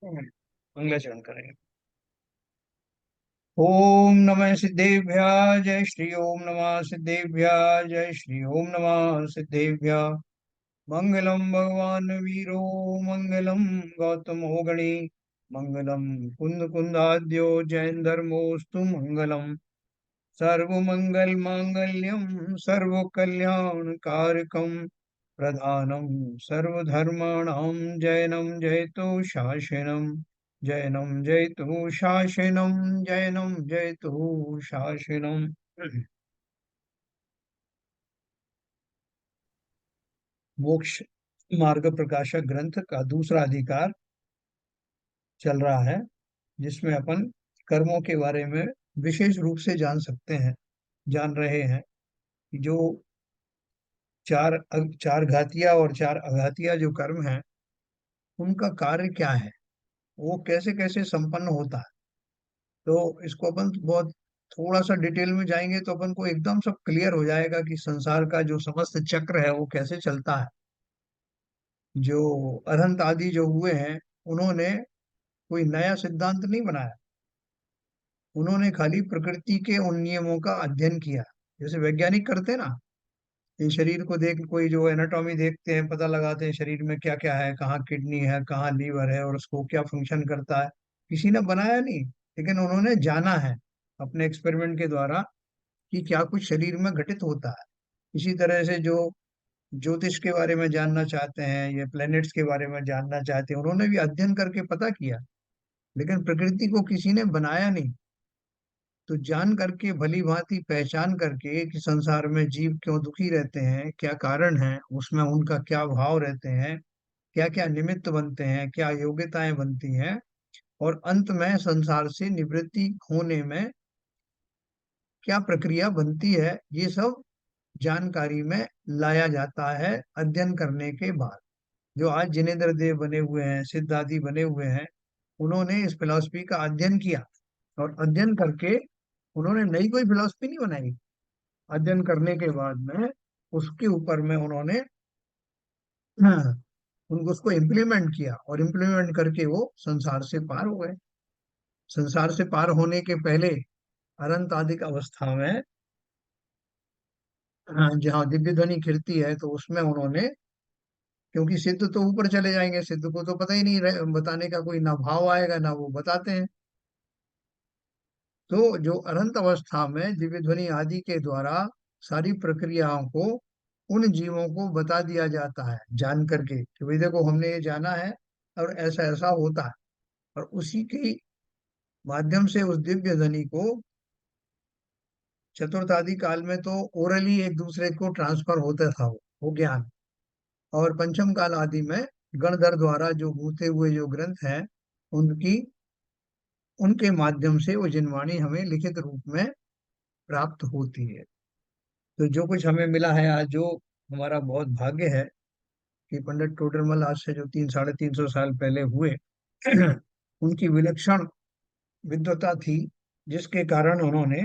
मंगलाचरण करेंगे। ओम नमः सिद्धेभ्य जय श्री ओम नमः सिद्धेभ्य जय श्री ओम नमः सिद्धेभ्य। मंगलम भगवान वीरो मंगलम गौतमो गणे मंगलम कुंद कुंदाद्यो जैन धर्मोस्तु मंगलम। सर्वमंगल मांगल्यम सर्व कल्याण कारकम प्रधानम सर्वधर्माणां जैनम जयतु शासनम। जैनम जयतु शासनम जैनम जयतु शासनम। मोक्ष मार्ग प्रकाशक ग्रंथ का दूसरा अधिकार चल रहा है, जिसमें अपन कर्मों के बारे में विशेष रूप से जान रहे हैं कि जो चार घातिया और चार अघातिया जो कर्म है, उनका कार्य क्या है, वो कैसे कैसे संपन्न होता है। तो इसको अपन बहुत थोड़ा सा डिटेल में जाएंगे तो अपन को एकदम सब क्लियर हो जाएगा कि संसार का जो समस्त चक्र है वो कैसे चलता है। जो अरहंत आदि जो हुए हैं, उन्होंने कोई नया सिद्धांत नहीं बनाया। उन्होंने खाली प्रकृति के उन नियमों का अध्ययन किया, जैसे वैज्ञानिक करते हैं ना। ये शरीर को देख कोई जो एनाटॉमी देखते हैं, पता लगाते हैं शरीर में क्या क्या है, कहाँ किडनी है, कहाँ लीवर है और उसको क्या फंक्शन करता है। किसी ने बनाया नहीं, लेकिन उन्होंने जाना है अपने एक्सपेरिमेंट के द्वारा कि क्या कुछ शरीर में घटित होता है। इसी तरह से जो ज्योतिष के बारे में जानना चाहते हैं या प्लैनेट्स के बारे में जानना चाहते हैं, उन्होंने भी अध्ययन करके पता किया, लेकिन प्रकृति को किसी ने बनाया नहीं। तो जान करके भली भांति पहचान करके कि संसार में जीव क्यों दुखी रहते हैं, क्या कारण है, उसमें उनका क्या भाव रहते हैं, क्या क्या निमित्त बनते हैं, क्या योग्यताएं बनती हैं, और अंत में संसार से निवृत्ति होने में क्या प्रक्रिया बनती है, ये सब जानकारी में लाया जाता है अध्ययन करने के बाद। जो आज जिनेंद्र देव बने हुए हैं, सिद्ध आदि बने हुए हैं, उन्होंने इस फिलॉसफी का अध्ययन किया, और अध्ययन करके उन्होंने नई कोई फिलॉसफी नहीं बनाई। अध्ययन करने के बाद में उसके ऊपर में उन्होंने हाँ, उनको उसको इम्प्लीमेंट किया, और इम्प्लीमेंट करके वो संसार से पार हो गए। संसार से पार होने के पहले अनंत आदिक अवस्था में, जहाँ दिव्य ध्वनि खिलती है, तो उसमें उन्होंने, क्योंकि सिद्ध तो ऊपर चले जाएंगे, सिद्ध को तो पता ही नहीं बताने का कोई ना भाव आएगा ना वो बताते हैं। तो जो अनंत अवस्था में दिव्य ध्वनि आदि के द्वारा सारी प्रक्रियाओं को उन जीवों को बता दिया जाता है, जान करके कि भाई देखो हमने ये जाना है और ऐसा ऐसा होता है। और उसी के माध्यम से उस दिव्य ध्वनि को चतुर्थ आदि काल में तो ओरली एक दूसरे को ट्रांसफर होता था वो ज्ञान। और पंचम काल आदि में गणधर द्वारा जो गूंथे हुए जो ग्रंथ हैं, उनकी उनके माध्यम से वो जिनवाणी हमें लिखित रूप में प्राप्त होती है। तो जो कुछ हमें मिला है आज, जो हमारा बहुत भाग्य है कि पंडित टोडरमल आज से जो 300 साढ़े 300 साल पहले हुए, उनकी विलक्षण विद्वता थी, जिसके कारण उन्होंने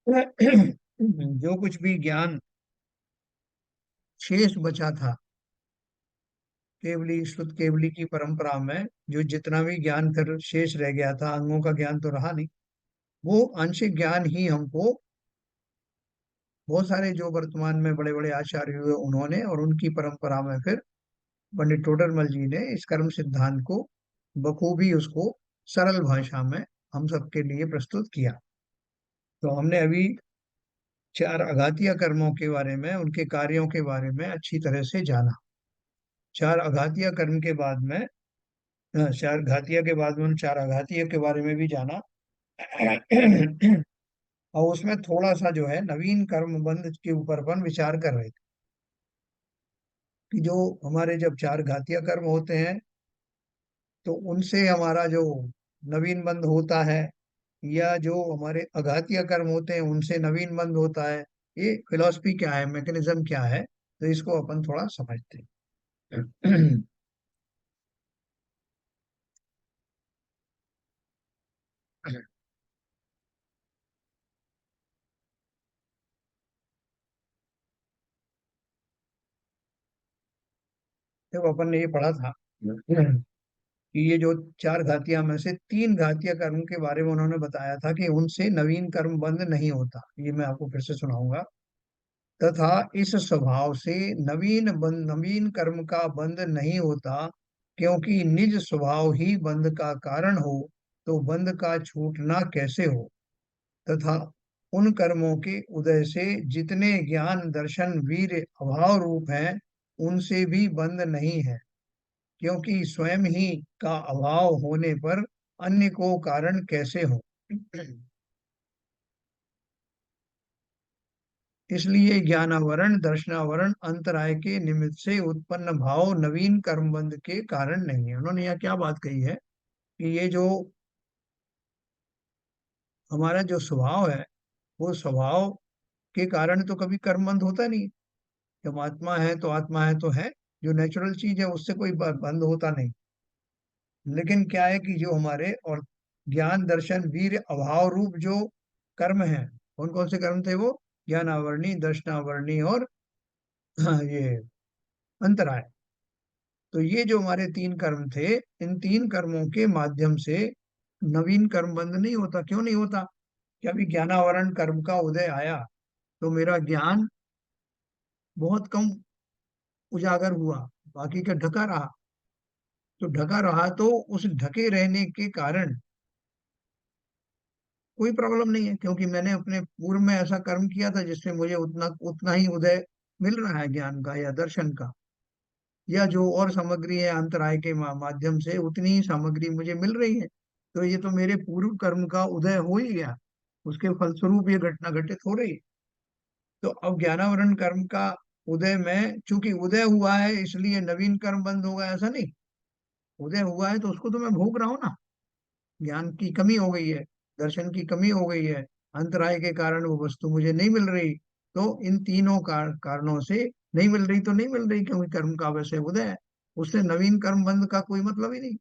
जो कुछ भी ज्ञान शेष बचा था, केवली शुद्ध केवली की परंपरा में जो जितना भी ज्ञान फिर शेष रह गया था, अंगों का ज्ञान तो रहा नहीं, वो आंशिक ज्ञान ही हमको बहुत सारे जो वर्तमान में बड़े बड़े आचार्य हुए उन्होंने, और उनकी परंपरा में फिर पंडित टोडरमल जी ने इस कर्म सिद्धांत को बखूबी उसको सरल भाषा में हम सबके लिए प्रस्तुत किया। तो हमने अभी चार अघातीय कर्मों के बारे में, उनके कार्यों के बारे में अच्छी तरह से जाना। चार अघातीय कर्म के बाद में, चार घातिया के बाद में उन चार अघातीय के बारे में भी जाना। और उसमें थोड़ा सा जो है नवीन कर्म बंध के ऊपर अपन विचार कर रहे थे कि जो हमारे जब चार घातिया कर्म होते हैं, तो उनसे हमारा जो नवीन बंध होता है, या जो हमारे अघातीय कर्म होते हैं उनसे नवीन बंध होता है, ये फिलॉसफी क्या है, मैकेनिज्म क्या है, तो इसको अपन थोड़ा समझते हैं। देखो अपन ने ये पढ़ा था कि कि ये जो चार घातियां में से तीन घातीय कर्म के बारे में उन्होंने बताया था कि उनसे नवीन कर्म बंद नहीं होता। ये मैं आपको फिर से सुनाऊंगा। तथा इस स्वभाव से नवीन कर्म का बंध नहीं होता, क्योंकि निज स्वभाव ही बंध का कारण हो, तो बंध का छूटना कैसे हो। तथा उन कर्मों के उदय से जितने ज्ञान दर्शन वीर अभाव रूप हैं, उनसे भी बंध नहीं है, क्योंकि स्वयं ही का अभाव होने पर अन्य को कारण कैसे हो। इसलिए ज्ञानावरण दर्शनावरण अंतराय के निमित्त से उत्पन्न भाव नवीन कर्मबंध के कारण नहीं है। उन्होंने यह क्या बात कही है कि ये जो हमारा जो स्वभाव है, वो स्वभाव के कारण तो कभी कर्मबंध होता नहीं। जब आत्मा है तो आत्मा है तो है, जो नेचुरल चीज है उससे कोई बंद होता नहीं। लेकिन क्या है कि जो हमारे और ज्ञान दर्शन वीर अभाव रूप जो कर्म है, कौन कौन से कर्म थे वो? ज्ञानावरणी दर्शनावरणी और ये अंतराय। तो ये जो हमारे तीन कर्म थे, इन तीन कर्मों के माध्यम से नवीन कर्म बंद नहीं होता। क्यों नहीं होता? कि अभी ज्ञानावरण कर्म का उदय आया तो मेरा ज्ञान बहुत कम उजागर हुआ, बाकी का ढका रहा। तो ढका रहा तो उस ढके रहने के कारण कोई प्रॉब्लम नहीं है, क्योंकि मैंने अपने पूर्व में ऐसा कर्म किया था जिसमें मुझे उतना उतना ही उदय मिल रहा है ज्ञान का या दर्शन का, या जो और सामग्री है अंतराय के माध्यम से उतनी ही सामग्री मुझे मिल रही है। तो ये तो मेरे पूर्व कर्म का उदय हो ही गया, उसके फलस्वरूप ये घटना घटित हो रही है। तो अब ज्ञानावरण कर्म का उदय में चूंकि उदय हुआ है इसलिए नवीन कर्म बंद होगा, ऐसा नहीं। उदय हुआ है तो उसको तो मैं भोग रहा हूँ ना। ज्ञान की कमी हो गई है, दर्शन की कमी हो गई है, अंतराय के कारण वो वस्तु मुझे नहीं मिल रही। तो इन तीनों कारणों से नहीं मिल रही तो नहीं मिल रही, क्योंकि कर्म का वैसे उदय है। उससे नवीन कर्म बंध का कोई मतलब ही नहीं।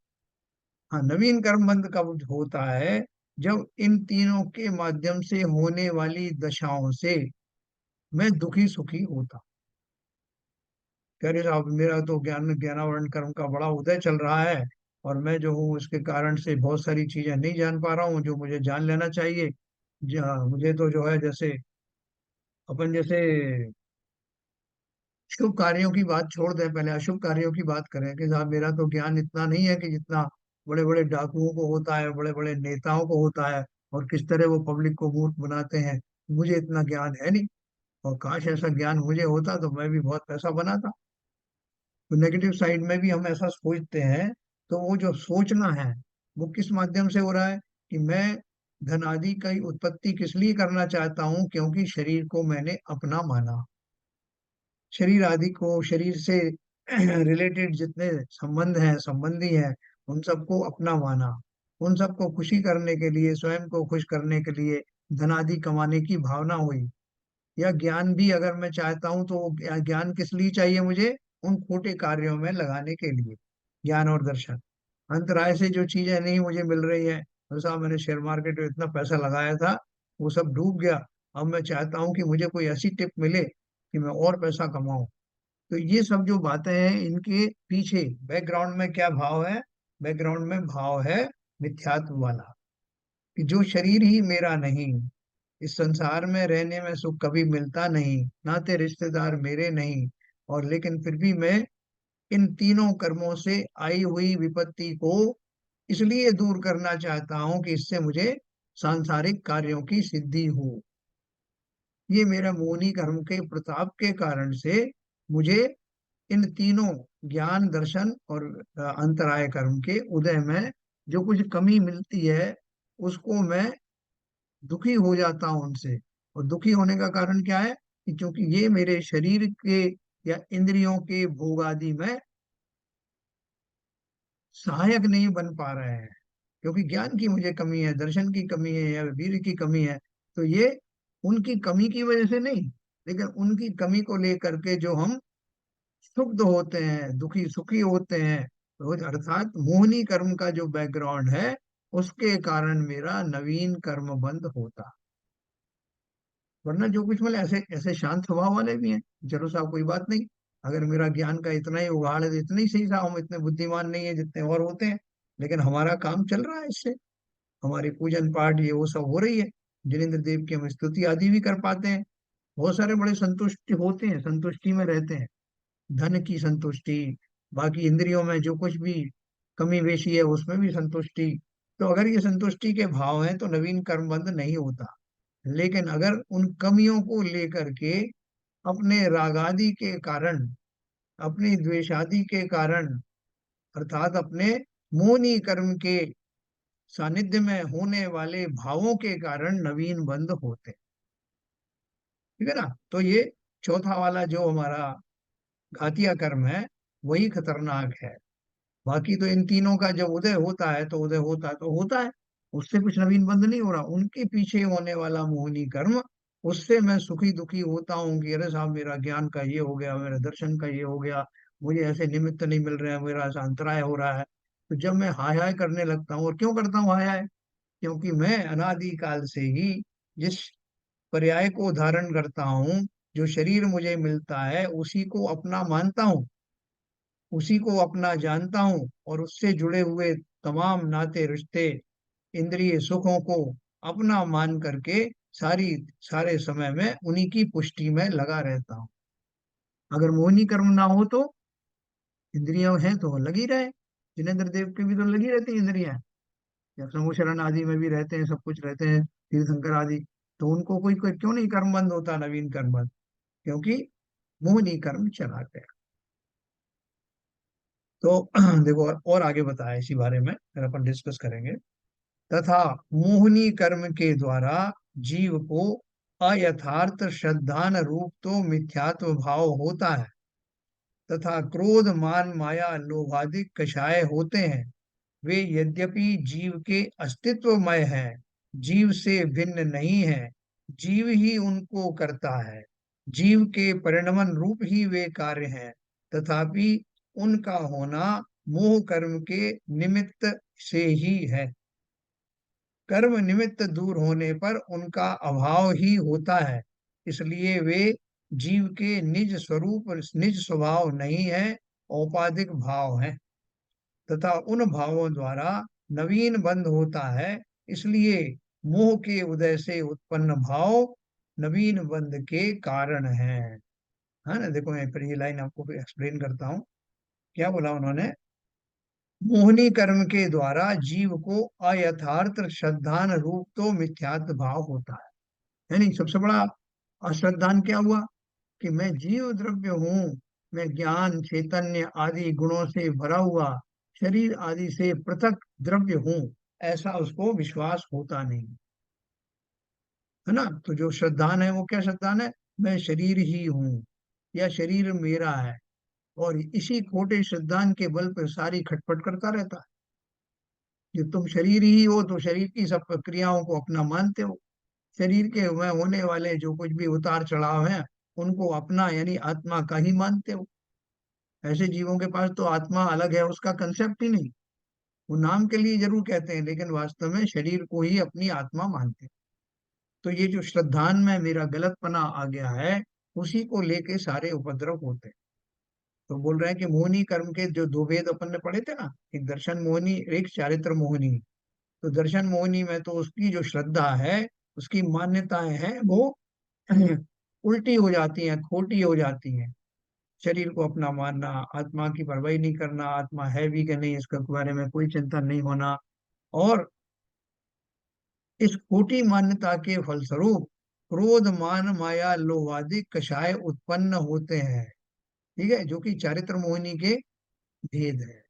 हाँ, नवीन कर्म बंध कब होता है? जब इन तीनों के माध्यम से होने वाली दशाओं से मैं दुखी सुखी होता। कह रहे साहब मेरा तो ज्ञानावरण कर्म का बड़ा उदय चल रहा है, और मैं जो हूँ उसके कारण से बहुत सारी चीजें नहीं जान पा रहा हूँ जो मुझे जान लेना चाहिए। मुझे तो जो है, जैसे अपन जैसे शुभ कार्यों की बात छोड़ दें, पहले अशुभ कार्यों की बात करें कि साहब मेरा तो ज्ञान इतना नहीं है कि जितना बड़े बड़े डाकुओं को होता है, बड़े बड़े नेताओं को होता है, और किस तरह वो पब्लिक को मूर्ख बनाते हैं। मुझे इतना ज्ञान है नहीं, और काश ऐसा ज्ञान मुझे होता तो मैं भी बहुत पैसा बनाता। तो नेगेटिव साइड में भी हम ऐसा सोचते हैं। तो वो जो सोचना है वो किस माध्यम से हो रहा है? कि मैं धन आदि की उत्पत्ति किस लिए करना चाहता हूँ? क्योंकि शरीर को मैंने अपना माना। शरीर आदि को, शरीर से रिलेटेड जितने संबंध हैं, संबंधी हैं, उन सबको अपना माना। उन सबको खुशी करने के लिए, स्वयं को खुश करने के लिए धन आदि कमाने की भावना हुई। या ज्ञान भी अगर मैं चाहता हूं तो वो ज्ञान किस लिए चाहिए मुझे? उन खोटे कार्यों में लगाने के लिए। ज्ञान और दर्शन अंतराय से जो चीजें नहीं मुझे मिल रही है, तो साहब मैंने शेयर मार्केट में इतना पैसा लगाया था, वो सब डूब गया। अब मैं चाहता हूँ कि मुझे कोई ऐसी टिप मिले कि मैं और पैसा कमाऊं। तो ये सब जो बातें हैं, इनके पीछे बैकग्राउंड में क्या भाव है? बैकग्राउंड में भाव है मिथ्यात्व वाला, कि जो शरीर ही मेरा नहीं, इस संसार में रहने में सुख कभी मिलता नहीं, नाते रिश्तेदार मेरे नहीं, और लेकिन फिर भी मैं इन तीनों कर्मों से आई हुई विपत्ति को इसलिए दूर करना चाहता हूं कि इससे मुझे सांसारिक कार्यों की सिद्धि हो। ये मेरा मोहनी कर्म के प्रताप के कारण से मुझे इन तीनों ज्ञान दर्शन और अंतराय कर्म के उदय में जो कुछ कमी मिलती है, उसको मैं दुखी हो जाता हूं उनसे। और दुखी होने का कारण क्या है? कि क्योंकि ये मेरे शरीर के या इंद्रियों के भोग आदि में सहायक नहीं बन पा रहे हैं, क्योंकि ज्ञान की मुझे कमी है, दर्शन की कमी है, या वीर की कमी है। तो ये उनकी कमी की वजह से नहीं, लेकिन उनकी कमी को लेकर के जो हम क्षुब्ध होते हैं, दुखी सुखी होते हैं, तो अर्थात मोहनी कर्म का जो बैकग्राउंड है, उसके कारण मेरा नवीन कर्म बंद होता। वरना जो कुछ मतलब ऐसे ऐसे शांत स्वभाव वाले भी हैं, चलो साहब कोई बात नहीं, अगर मेरा ज्ञान का इतना ही उगाड़ है तो इतना ही सही साहब, हम इतने बुद्धिमान नहीं है जितने और होते हैं। लेकिन हमारा काम चल रहा है इससे, हमारी पूजन पाठ ये वो सब हो रही है। जिनेंद्र देव की हम स्तुति आदि भी कर पाते हैं। बहुत सारे बड़े संतुष्टि होते हैं, संतुष्टि में रहते हैं। धन की संतुष्टि, बाकी इंद्रियों में जो कुछ भी कमी बेशी है उसमें भी संतुष्टि। तो अगर ये संतुष्टि के भाव हैं तो नवीन कर्म बंध नहीं होता। लेकिन अगर उन कमियों को लेकर के अपने रागादि के कारण, अपनी द्वेषादि के कारण, अर्थात अपने मोहनी कर्म के सानिध्य में होने वाले भावों के कारण नवीन बंध होते हैं। ठीक है ना। तो ये चौथा वाला जो हमारा घातिया कर्म है वही खतरनाक है। बाकी तो इन तीनों का जब उदय होता है तो उदय होता है तो होता है, उससे कुछ नवीन बंध नहीं हो रहा। उनके पीछे होने वाला मोहिनी कर्म, उससे मैं सुखी दुखी होता हूँ कि अरे साहब मेरा ज्ञान का ये हो गया, मेरा दर्शन का ये हो गया, मुझे ऐसे निमित्त नहीं मिल रहे हैं, मेरा ऐसा अंतराय हो रहा है। तो जब मैं हाय हाय करने लगता हूँ, और क्यों करता हूँ हाय हाय, क्योंकि मैं अनादि काल से ही जिस पर्याय को धारण करता हूँ, जो शरीर मुझे मिलता है उसी को अपना मानता हूँ, उसी को अपना जानता हूँ, और उससे जुड़े हुए तमाम नाते रिश्ते, इंद्रिय सुखों को अपना मान करके सारी सारे समय में उन्हीं की पुष्टि में लगा रहता हूँ। अगर मोहिनी कर्म ना हो तो इंद्रियां हैं तो लगी रहे। जिनेंद्र देव की भी तो लगी रहती है इंद्रियां, या समूचरण आदि में भी रहते हैं, सब कुछ रहते हैं, तीर्थंकर आदि। तो उनको कोई क्यों नहीं कर्म बंद होता, नवीन कर्म बंद? क्योंकि मोहिनी कर्म चला गया। तो देखो और आगे बताया इसी बारे में, फिर अपन डिस्कस करेंगे। तथा मोहिनी कर्म के द्वारा जीव को अयथार्थ श्रद्धान रूप तो मिथ्यात्व भाव होता है, तथा क्रोध मान माया लोभादिक कषाय होते हैं। वे यद्यपि जीव के अस्तित्वमय हैं, जीव से भिन्न नहीं है, जीव ही उनको करता है, जीव के परिणमन रूप ही वे कार्य हैं, तथापि उनका होना मोह कर्म के निमित्त से ही है। कर्म निमित्त दूर होने पर उनका अभाव ही होता है, इसलिए वे जीव के निज स्वरूप, निज स्वभाव नहीं है, औपाधिक भाव है। तथा उन भावों द्वारा नवीन बंध होता है, इसलिए मोह के उदय से उत्पन्न भाव नवीन बंध के कारण है ना। देखो मैं फिर ये लाइन आपको एक्सप्लेन करता हूँ। क्या बोला उन्होंने? मोहनी कर्म के द्वारा जीव को अयथार्थ श्रद्धान रूप तो मिथ्यात्व भाव होता है। यानी सबसे बड़ा अश्रद्धान क्या हुआ? कि मैं जीव द्रव्य हूँ, मैं ज्ञान चैतन्य आदि गुणों से भरा हुआ शरीर आदि से पृथक द्रव्य हूँ, ऐसा उसको विश्वास होता नहीं, है ना। तो जो श्रद्धान है वो क्या श्रद्धान है? मैं शरीर ही हूँ, या शरीर मेरा है। और इसी खोटे श्रद्धान के बल पर सारी खटपट करता रहता है। कि तुम शरीर ही हो तो शरीर की सब प्रक्रियाओं को अपना मानते हो, शरीर के में होने वाले जो कुछ भी उतार चढ़ाव हैं उनको अपना यानी आत्मा का ही मानते हो। ऐसे जीवों के पास तो आत्मा अलग है उसका कंसेप्ट ही नहीं। वो नाम के लिए जरूर कहते हैं लेकिन वास्तव में शरीर को ही अपनी आत्मा मानते हैं। तो ये जो श्रद्धान में मेरा गलतपना आ गया है, उसी को लेके सारे उपद्रव होते हैं। तो बोल रहे हैं कि मोहिनी कर्म के जो दो भेद अपन ने पढ़े थे ना, एक दर्शन मोहिनी, एक चारित्र मोहिनी। तो दर्शन मोहिनी में तो उसकी जो श्रद्धा है, उसकी मान्यताएं हैं वो उल्टी हो जाती हैं, खोटी हो जाती हैं। शरीर को अपना मानना, आत्मा की परवाही नहीं करना, आत्मा है भी कि नहीं इसके बारे में कोई चिंता नहीं होना। और इस खोटी मान्यता के फलस्वरूप क्रोध मान माया लोभ आदि कषाय उत्पन्न होते हैं। ठीक है, जो कि चारित्र मोहिनी के भेद है।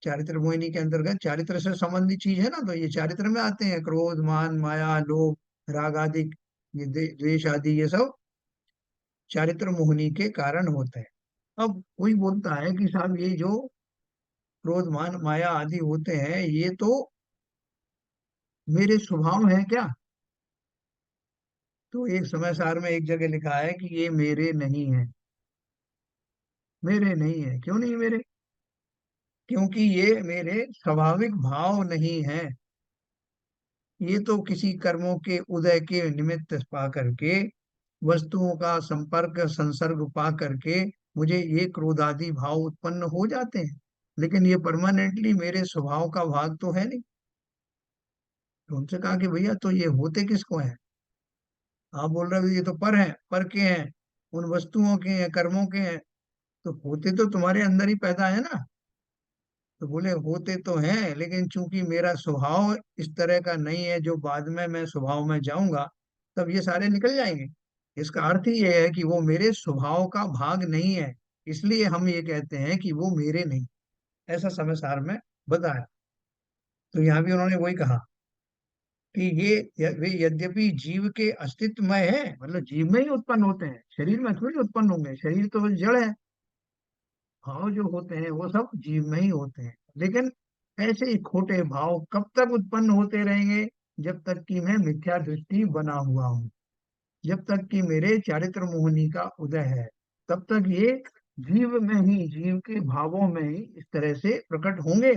चारित्र मोहिनी के अंतर्गत चारित्र से संबंधित चीज है ना, तो ये चारित्र में आते हैं, क्रोध मान माया लोभ राग आदि, ये द्वेष आदि, ये सब चारित्र मोहिनी के कारण होते हैं। अब कोई बोलता है कि साहब ये जो क्रोध मान माया आदि होते हैं ये तो मेरे स्वभाव है क्या? तो एक समय सार में एक जगह लिखा है कि ये मेरे नहीं है। मेरे नहीं है, क्यों नहीं मेरे? क्योंकि ये मेरे स्वाभाविक भाव नहीं है। ये तो किसी कर्मों के उदय के निमित्त पा करके, वस्तुओं का संपर्क संसर्ग पा करके मुझे ये क्रोधादि भाव उत्पन्न हो जाते हैं। लेकिन ये परमानेंटली मेरे स्वभाव का भाग तो है नहीं। तो उनसे कहा कि भैया तो ये होते किसको हैं? आप बोल रहे हो ये तो पर हैं, पर के हैं, उन वस्तुओं के हैं, कर्मों के हैं। तो होते तो तुम्हारे अंदर ही पैदा है ना। तो बोले होते तो हैं, लेकिन चूंकि मेरा स्वभाव इस तरह का नहीं है, जो बाद में मैं स्वभाव में जाऊंगा तब ये सारे निकल जाएंगे। इसका अर्थ ही ये है कि वो मेरे स्वभाव का भाग नहीं है, इसलिए हम ये कहते हैं कि वो मेरे नहीं। ऐसा समय सार में बताया। तो यहाँ भी उन्होंने वही कहा कि ये वे यद्यपि जीव के अस्तित्व में है, मतलब जीव में ही उत्पन्न होते हैं, शरीर में थोड़ी उत्पन्न होंगे, शरीर तो बस जड़ है। भाव जो होते हैं वो सब जीव में ही होते हैं, लेकिन ऐसे ही खोटे भाव कब तक उत्पन्न होते रहेंगे? जब तक कि मैं मिथ्या दृष्टि बना हुआ हूँ, जब तक कि मेरे चारित्र मोहिनी का उदय है, तब तक ये जीव में ही, जीव के भावों में ही इस तरह से प्रकट होंगे।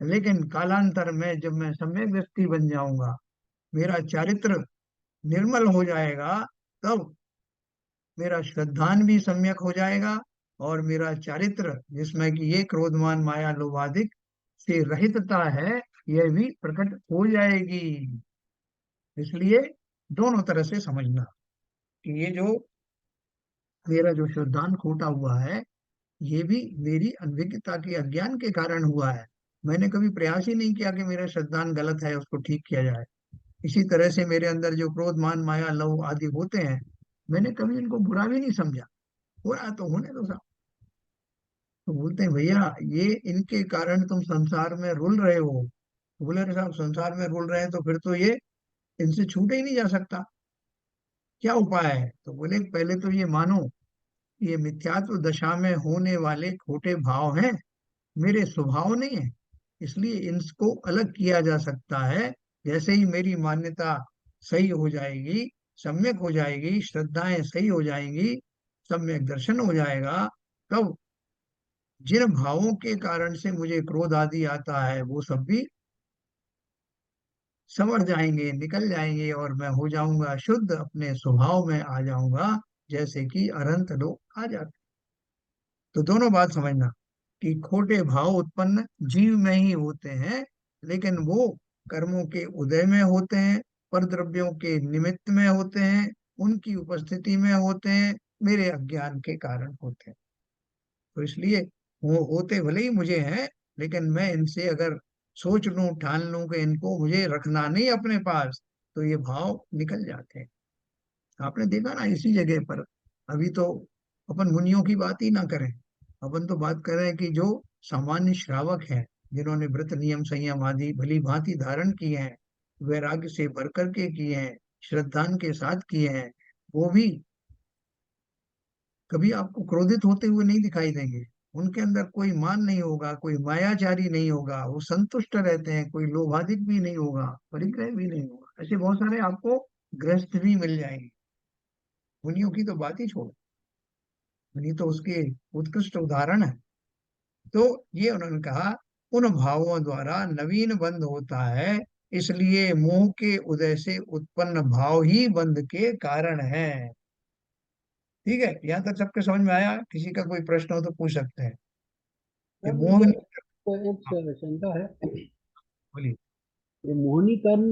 लेकिन कालांतर में जब मैं सम्यक दृष्टि बन जाऊंगा, मेरा चारित्र निर्मल हो जाएगा, तब मेरा श्रद्धान भी सम्यक हो जाएगा, और मेरा चारित्र जिसमें कि ये क्रोधमान माया लोभादिक से रहितता है, यह भी प्रकट हो जाएगी। इसलिए दोनों तरह से समझना कि ये जो मेरा जो श्रद्धान खोटा हुआ है, ये भी मेरी अनभिज्ञता के अज्ञान के कारण हुआ है। मैंने कभी प्रयास ही नहीं किया कि मेरा श्रद्धान गलत है, उसको ठीक किया जाए। इसी तरह से मेरे अंदर जो क्रोध मान माया लोभ आदि होते हैं, मैंने कभी इनको बुरा भी नहीं समझा। हो रहा है तो होने दो साहब। तो बोलते हैं भैया ये इनके कारण तुम संसार में रुल रहे हो। तो बोले अरे साहब संसार में रुल रहे हैं तो फिर तो ये इनसे छूटे ही नहीं जा सकता, क्या उपाय है? तो बोले पहले तो ये मानो कि ये मिथ्यात्व दशा में होने वाले खोटे भाव हैं, मेरे स्वभाव नहीं है। इसलिए इनको अलग किया जा सकता है। जैसे ही मेरी मान्यता सही हो जाएगी, सम्यक हो जाएगी, श्रद्धाएं सही हो जाएंगी, सम्यक दर्शन हो जाएगा, तब जिन भावों के कारण से मुझे क्रोध आदि आता है वो सब भी संवर जाएंगे, निकल जाएंगे, और मैं हो जाऊंगा शुद्ध, अपने स्वभाव में आ जाऊंगा, जैसे कि अनंत लोग आ जाते। तो दोनों बात समझना कि खोटे भाव उत्पन्न जीव में ही होते हैं, लेकिन वो कर्मों के उदय में होते हैं, पर द्रव्यों के निमित्त में होते हैं, उनकी उपस्थिति में होते हैं, मेरे अज्ञान के कारण होते हैं। तो इसलिए वो होते भले ही मुझे हैं, लेकिन मैं इनसे अगर सोच लूं, ठान लूं कि इनको मुझे रखना नहीं अपने पास, तो ये भाव निकल जाते हैं। आपने देखा ना इसी जगह पर। अभी तो अपन मुनियों की बात ही ना करें, अपन तो बात कर रहे हैं कि जो सामान्य श्रावक हैं, जिन्होंने व्रत नियम संयम आदि भली भांति धारण किए हैं, वैराग्य से भर करके किए हैं, श्रद्धान के साथ किए हैं, वो भी कभी आपको क्रोधित होते हुए नहीं दिखाई देंगे। उनके अंदर कोई मान नहीं होगा, कोई मायाचारी नहीं होगा, वो संतुष्ट रहते हैं, कोई लोभादिक भी नहीं होगा, परिग्रह भी नहीं होगा। ऐसे बहुत सारे आपको गृहस्थ भी मिल जाएंगे। मुनियों की तो बात ही छोड़ो, मुनि तो उसके उत्कृष्ट उदाहरण है। तो ये उन्होंने कहा उन भावों द्वारा नवीन बंध होता है, इसलिए मोह के उदय से उत्पन्न भाव ही बंध के कारण है। ठीक है, यहाँ तक सबके समझ में आया? किसी का कोई प्रश्न हो तो पूछ सकते हैं। ये सर मोह ये नहीं। तो एक हाँ, शंका है। बोलिए। ये मोहिनी कर्म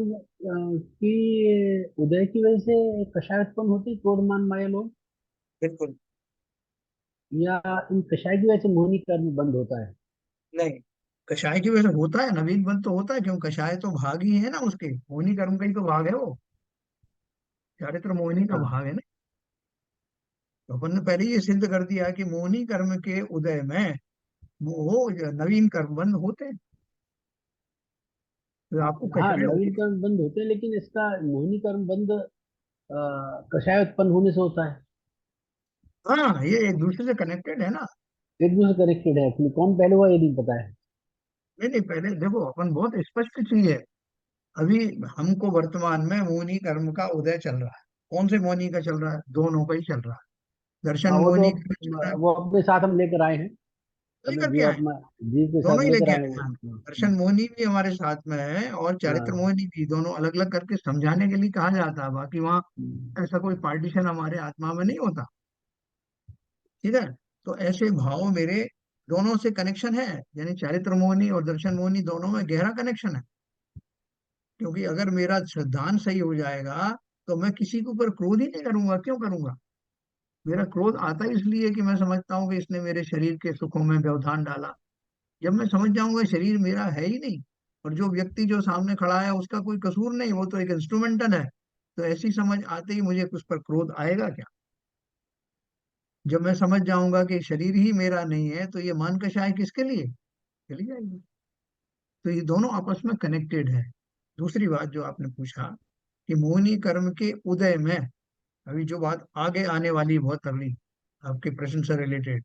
की उदय की वजह से कषाय उत्पन्न होती है, क्रोधमान माया लोग, बिल्कुल या इन कषाय की वजह से मोहिनी कर्म बंद होता है? नहीं, कषाय की वजह से होता है, नवीन बंध तो होता है, क्यों? कषाय तो भाग ही है ना उसके, मोहिनी कर्म का ही तो भाग है वो, चारित्र मोहिनी का हाँ भाग है ना। तो अपन ने पहले ये सिद्ध कर दिया कि मोहिनी कर्म के उदय में वो नवीन कर्म बंध होते हैं। तो हाँ आपको हाँ, कषाय नवीन होगी। कर्म बंद होते हैं, लेकिन इसका मोहिनी कर्म बंद कषाय उत्पन्न होने से होता है। हाँ, ये एक दूसरे से कनेक्टेड है ना। एक दूसरे कनेक्टेड है, एक्चुअली कौन पहले हुआ ये नहीं पता है। नहीं नहीं, पहले देखो अपन बहुत स्पष्ट चीज है। अभी हमको वर्तमान में मोहिनी कर्म का उदय चल रहा है। कौन से मोहिनी का चल रहा है? दोनों का ही चल रहा है। दर्शन हाँ वो तो मोहिनी का चल रहा है, अब वो अपने साथ हम लेकर आए हैं, नहीं अपने करके आए, जीवात्मा जीव के दोनों साथ ही लेकर लेके आए आए हैं। हैं हम। दर्शन मोहिनी भी हमारे साथ में है और चारित्र हाँ मोहिनी भी, दोनों अलग अलग करके समझाने के लिए कहा जाता है, बाकी वहाँ हाँ। ऐसा कोई पार्टीशन हमारे आत्मा में नहीं होता। ठीक है। तो ऐसे भाव मेरे दोनों से कनेक्शन है, यानी चारित्र मोहिनी और दर्शन मोहिनी दोनों में गहरा कनेक्शन है। क्योंकि अगर मेरा सिद्धांत सही हो जाएगा तो मैं किसी के ऊपर क्रोध ही नहीं करूंगा। क्यों करूंगा? मेरा क्रोध आता ही इसलिए कि मैं समझता हूँ कि इसने मेरे शरीर के सुखों में व्यवधान डाला। जब मैं समझ जाऊंगा शरीर मेरा है ही नहीं, और जो व्यक्ति जो सामने खड़ा है उसका कोई कसूर नहीं, वो तो एक इंस्ट्रूमेंटल है, तो ऐसी समझ आते ही मुझे उस पर क्रोध आएगा क्या? जब मैं समझ जाऊंगा कि शरीर ही मेरा नहीं है, तो ये मान कषाय किसके लिए चली जाएगी। तो ये दोनों आपस में कनेक्टेड है। दूसरी बात जो आपने पूछा कि मोहिनी कर्म के उदय में, अभी जो बात आगे आने वाली है बहुत अगली आपके प्रश्न से रिलेटेड,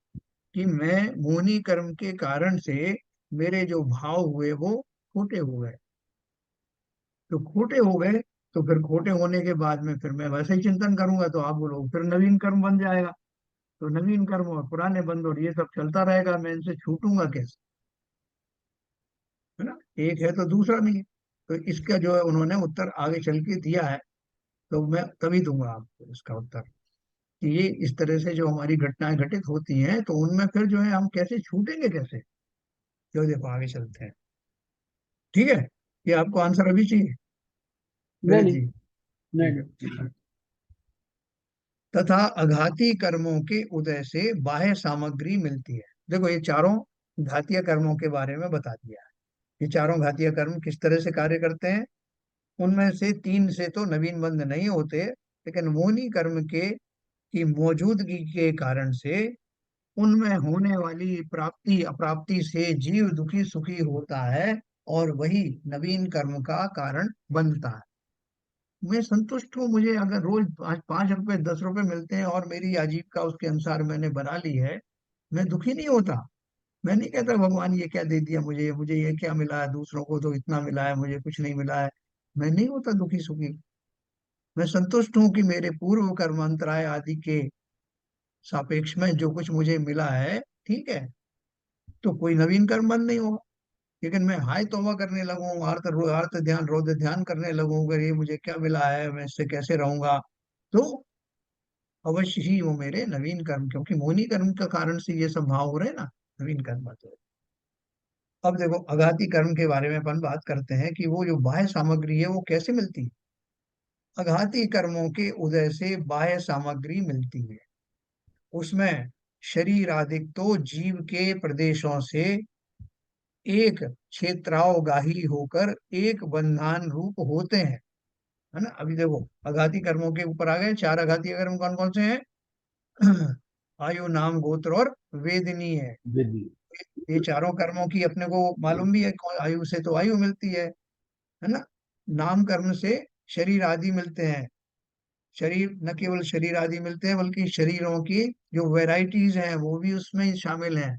कि मैं मोहिनी कर्म के कारण से मेरे जो भाव हुए वो खोटे हो गए। तो खोटे हो गए, तो फिर खोटे होने के बाद में फिर मैं वैसे ही चिंतन करूंगा, तो आप बोलो फिर नवीन कर्म बन जाएगा। तो नवीन कर्म और पुराने बंद और ये सब चलता रहेगा, मैं इनसे छूटूंगा कैसे? है ना? एक है तो दूसरा नहीं है। तो इसका जो है उन्होंने उत्तर आगे चल के दिया है, तो मैं तभी दूंगा आपको इसका उत्तर कि ये इस तरह से जो हमारी घटनाएं घटित होती हैं, तो उनमें फिर जो है हम कैसे छूटेंगे कैसे, जो देखो आगे चलते हैं। ठीक है? ये आपको आंसर अभी चाहिए नहीं ललित नहीं। जी? नहीं ठीक नहीं। है। तथा अघाती कर्मों के उदय से बाह्य सामग्री मिलती है। देखो ये चारों घातीय कर्मों के बारे में बता दिया है। ये चारों घातीय कर्म किस तरह से कार्य करते हैं। उनमें से तीन से तो नवीन बंध नहीं होते, लेकिन मोहिनी कर्म के की मौजूदगी के कारण से उनमें होने वाली प्राप्ति अप्राप्ति से जीव दुखी सुखी होता है, और वही नवीन कर्म का कारण बनता है। मैं संतुष्ट हूँ, मुझे अगर रोज 5 5 रुपए 10 रुपए मिलते हैं और मेरी आजीविका उसके अनुसार मैंने बना ली है, मैं दुखी नहीं होता। मैं नहीं कहता भगवान ये क्या दे दिया मुझे, मुझे ये क्या मिला है, दूसरों को तो इतना मिला है मुझे कुछ नहीं मिला है। मैं नहीं होता दुखी सुखी। मैं संतुष्ट हूँ कि मेरे पूर्व कर्मांतराय आदि के सापेक्ष में जो कुछ मुझे मिला है, ठीक है, तो कोई नवीन कर्म बंद नहीं होगा। लेकिन मैं हाय तौबा करने लगूं, आर्त ध्यान रौद्र ध्यान करने लगूं, अगर ये मुझे क्या मिला है, मैं इससे कैसे रहूंगा, तो अवश्य ही वो मेरे नवीन कर्म, क्योंकि मोहिनी कर्म का कारण से ये सब भाव हो रहे हैं ना, नवीन कर्म बात हो। अब देखो अघाती कर्म के बारे में अपन बात करते हैं कि वो जो बाह्य सामग्री है वो कैसे मिलती है। अघाती कर्मों के उदय से बाह्य सामग्री मिलती है। उसमें शरीर आदि तो जीव के प्रदेशों से एक क्षेत्रावगाही होकर एक बंधन रूप होते हैं। है ना? अभी देखो अघाती कर्मों के ऊपर आ गए। चार अघाती कर्म कौन कौन से हैं? आयु नाम गोत्र और वेदनी है। विधि। ये चारों कर्मों की अपने को मालूम भी है, आयु से तो आयु मिलती है ना? नाम कर्म से शरीर आदि मिलते हैं। शरीर न केवल शरीर आदि मिलते हैं, बल्कि शरीरों की जो वैरायटीज हैं वो भी उसमें शामिल हैं।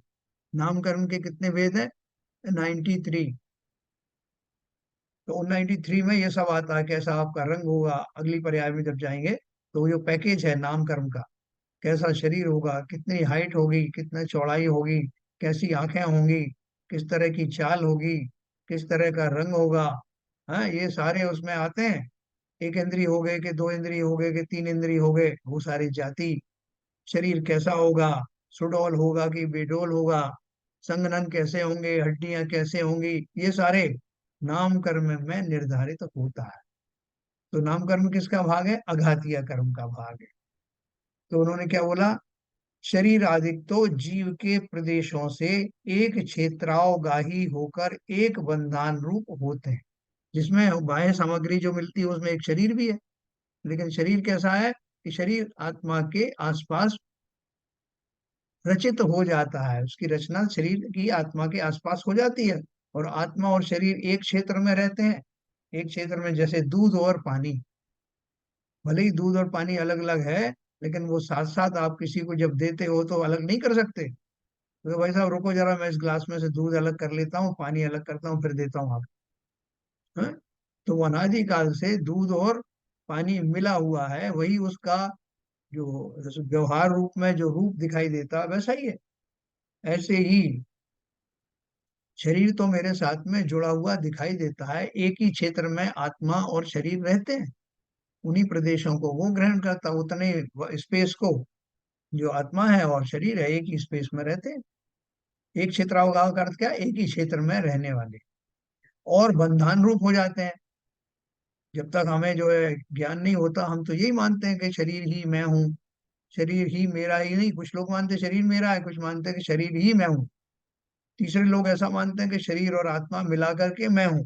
नाम कर्म के कितने भेद हैं? 93। तो 93 में ये सब आता है, कैसा आपका रंग होगा, अगली पर्याय में जब जाएंगे तो वो जो पैकेज है नाम कर्म का, कैसा शरीर होगा, कितनी हाइट होगी, कितनी चौड़ाई होगी, कैसी आंखें होंगी, किस तरह की चाल होगी, किस तरह का रंग होगा, हाँ ये सारे उसमें आते हैं। एक इंद्रिय हो गए कि दो इंद्रिय हो गए कि तीन इंद्रिय हो गए, वो सारी जाति। शरीर कैसा होगा, सुडौल होगा कि बेडौल होगा, संघनन कैसे होंगे, हड्डियां कैसे होंगी, ये सारे नाम कर्म में निर्धारित होता है। तो नाम कर्म किसका भाग है? अघातीय कर्म का भाग है। तो उन्होंने क्या बोला? शरीर आदि तो जीव के प्रदेशों से एक क्षेत्रावगाही होकर एक बंधन रूप होते हैं। जिसमें बाह्य सामग्री जो मिलती है उसमें एक शरीर भी है, लेकिन शरीर कैसा है कि शरीर आत्मा के आसपास रचित हो जाता है, उसकी रचना शरीर की आत्मा के आसपास हो जाती है। और आत्मा और शरीर एक क्षेत्र में रहते हैं। एक क्षेत्र में, जैसे दूध और पानी, भले ही दूध और पानी अलग अलग है, लेकिन वो साथ साथ आप किसी को जब देते हो तो अलग नहीं कर सकते। तो भाई साहब रुको जरा, मैं इस गिलास में से दूध अलग कर लेता हूँ, पानी अलग करता हूँ, फिर देता हूँ आपको। हाँ? तो वो अनादि काल से दूध और पानी मिला हुआ है, वही उसका जो व्यवहार रूप में जो रूप दिखाई देता है वैसा ही है। ऐसे ही शरीर तो मेरे साथ में जुड़ा हुआ दिखाई देता है, एक ही क्षेत्र में आत्मा और शरीर रहते हैं। उन्हीं प्रदेशों को वो ग्रहण करता, उतने स्पेस को जो आत्मा है और शरीर है एक ही स्पेस में रहते हैं। एक क्षेत्रावगाह का अर्थ क्या है? एक ही क्षेत्र में रहने वाले। और बंधान रूप हो जाते हैं। जब तक हमें जो है ज्ञान नहीं होता, हम तो यही मानते हैं कि शरीर ही मैं हूँ, शरीर ही मेरा ही नहीं, कुछ लोग मानते हैं शरीर मेरा है, कुछ मानते हैं कि शरीर ही मैं हूँ, तीसरे लोग ऐसा मानते हैं कि शरीर और आत्मा मिला करके मैं हूँ।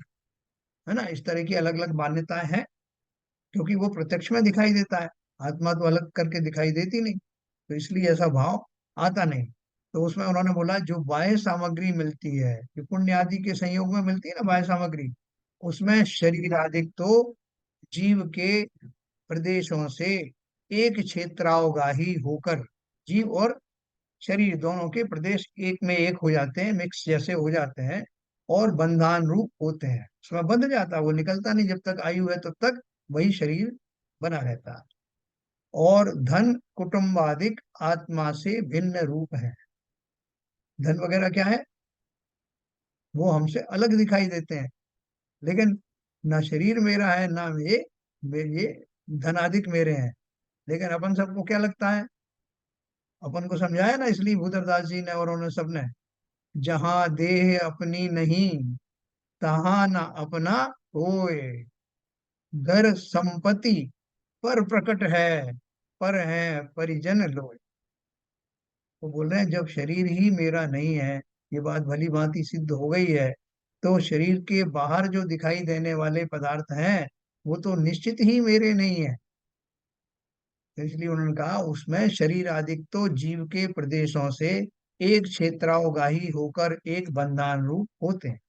है ना? इस तरह की अलग अलग मान्यताएं हैं, क्योंकि वो प्रत्यक्ष में दिखाई देता है, आत्मा तो अलग करके दिखाई देती नहीं, तो इसलिए ऐसा भाव आता नहीं। तो उसमें उन्होंने बोला जो बाह्य सामग्री मिलती है, जो पुण्य आदि के संयोग में मिलती है ना बाह्य सामग्री, उसमें शरीर आदि तो जीव के प्रदेशों से एक क्षेत्रावगाही होकर, जीव और शरीर दोनों के प्रदेश एक में एक हो जाते हैं, मिक्स जैसे हो जाते हैं, और बंधान रूप होते हैं। उसमें बंध जाता है, वो निकलता नहीं, जब तक आयु है तब तक वही शरीर बना रहता है। और धन कुटुंबादिक आत्मा से भिन्न रूप है। धन वगैरह क्या है? वो हमसे अलग दिखाई देते हैं, लेकिन ना शरीर मेरा है ना ये धनादिक मेरे हैं। लेकिन अपन सबको क्या लगता है? अपन को समझाया ना, इसलिए भूतरदास जी ने और उन्होंने सबने, जहां देह अपनी नहीं, तहां न अपना होए, घर संपत्ति पर प्रकट है, पर है परिजन लोय। वो बोल रहे हैं जब शरीर ही मेरा नहीं है, ये बात भली भांति सिद्ध हो गई है, तो शरीर के बाहर जो दिखाई देने वाले पदार्थ हैं वो तो निश्चित ही मेरे नहीं है। तो इसलिए उन्होंने कहा उसमें शरीर आदि तो जीव के प्रदेशों से एक क्षेत्रावगाही होकर एक बंधान रूप होते हैं,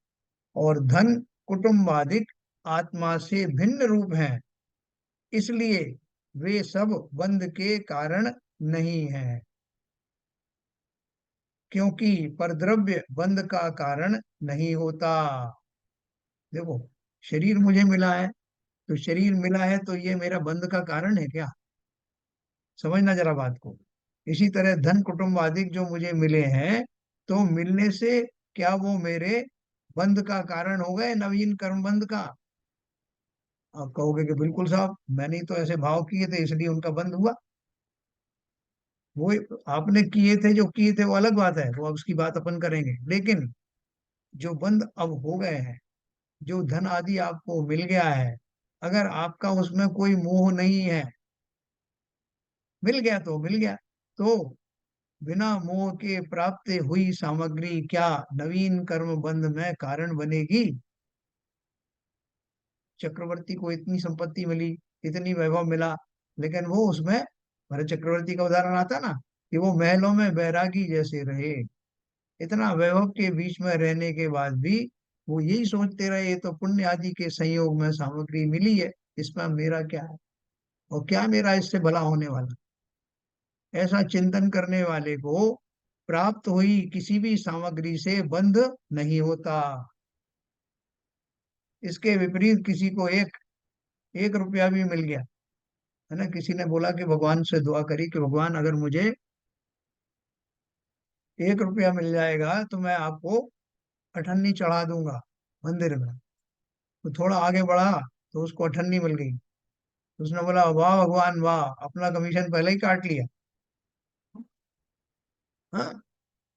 और धन कुटुंबादिक आत्मा से भिन्न रूप हैं, इसलिए वे सब बंध के कारण नहीं है। क्योंकि परद्रव्य बंध का कारण नहीं होता। देखो, शरीर मुझे मिला है, तो शरीर मिला है तो ये मेरा बंध का कारण है क्या? समझना जरा बात को। इसी तरह धन कुटुंब आदि जो मुझे मिले हैं, तो मिलने से क्या वो मेरे बंध का कारण हो गए, नवीन कर्म बंध का? आप कहोगे कि बिल्कुल साहब, मैंने ही तो ऐसे भाव किए थे इसलिए उनका बंध हुआ। वो आपने किए थे, जो किए थे वो अलग बात है, वो अब उसकी बात अपन करेंगे, लेकिन जो बंध अब हो गए हैं, जो धन आदि आपको मिल गया है, अगर आपका उसमें कोई मोह नहीं है, मिल गया तो मिल गया, तो बिना मोह के प्राप्त हुई सामग्री क्या नवीन कर्म बंध में कारण बनेगी? चक्रवर्ती को इतनी संपत्ति मिली, इतनी वैभव मिला, लेकिन वो उसमें, भरत चक्रवर्ती का उदाहरण आता ना, कि वो महलों में बैरागी जैसे रहे, इतना वैभव के बीच में रहने के बाद भी वो यही सोचते रहे ये तो पुण्य आदि के संयोग में सामग्री मिली है, इसमें मेरा क्या है, और क्या मेरा इससे भला होने वाला। ऐसा चिंतन करने वाले को प्राप्त हुई किसी भी सामग्री से बंध नहीं होता। इसके विपरीत किसी को एक एक रुपया भी मिल गया, है ना, किसी ने बोला कि भगवान से दुआ करी कि भगवान अगर मुझे 1 रुपया मिल जाएगा तो मैं आपको अठन्नी चढ़ा दूंगा मंदिर में। तो थोड़ा आगे बढ़ा तो उसको अठन्नी मिल गई, तो उसने बोला वाह भगवान वाह, अपना कमीशन पहले ही काट लिया। हाँ।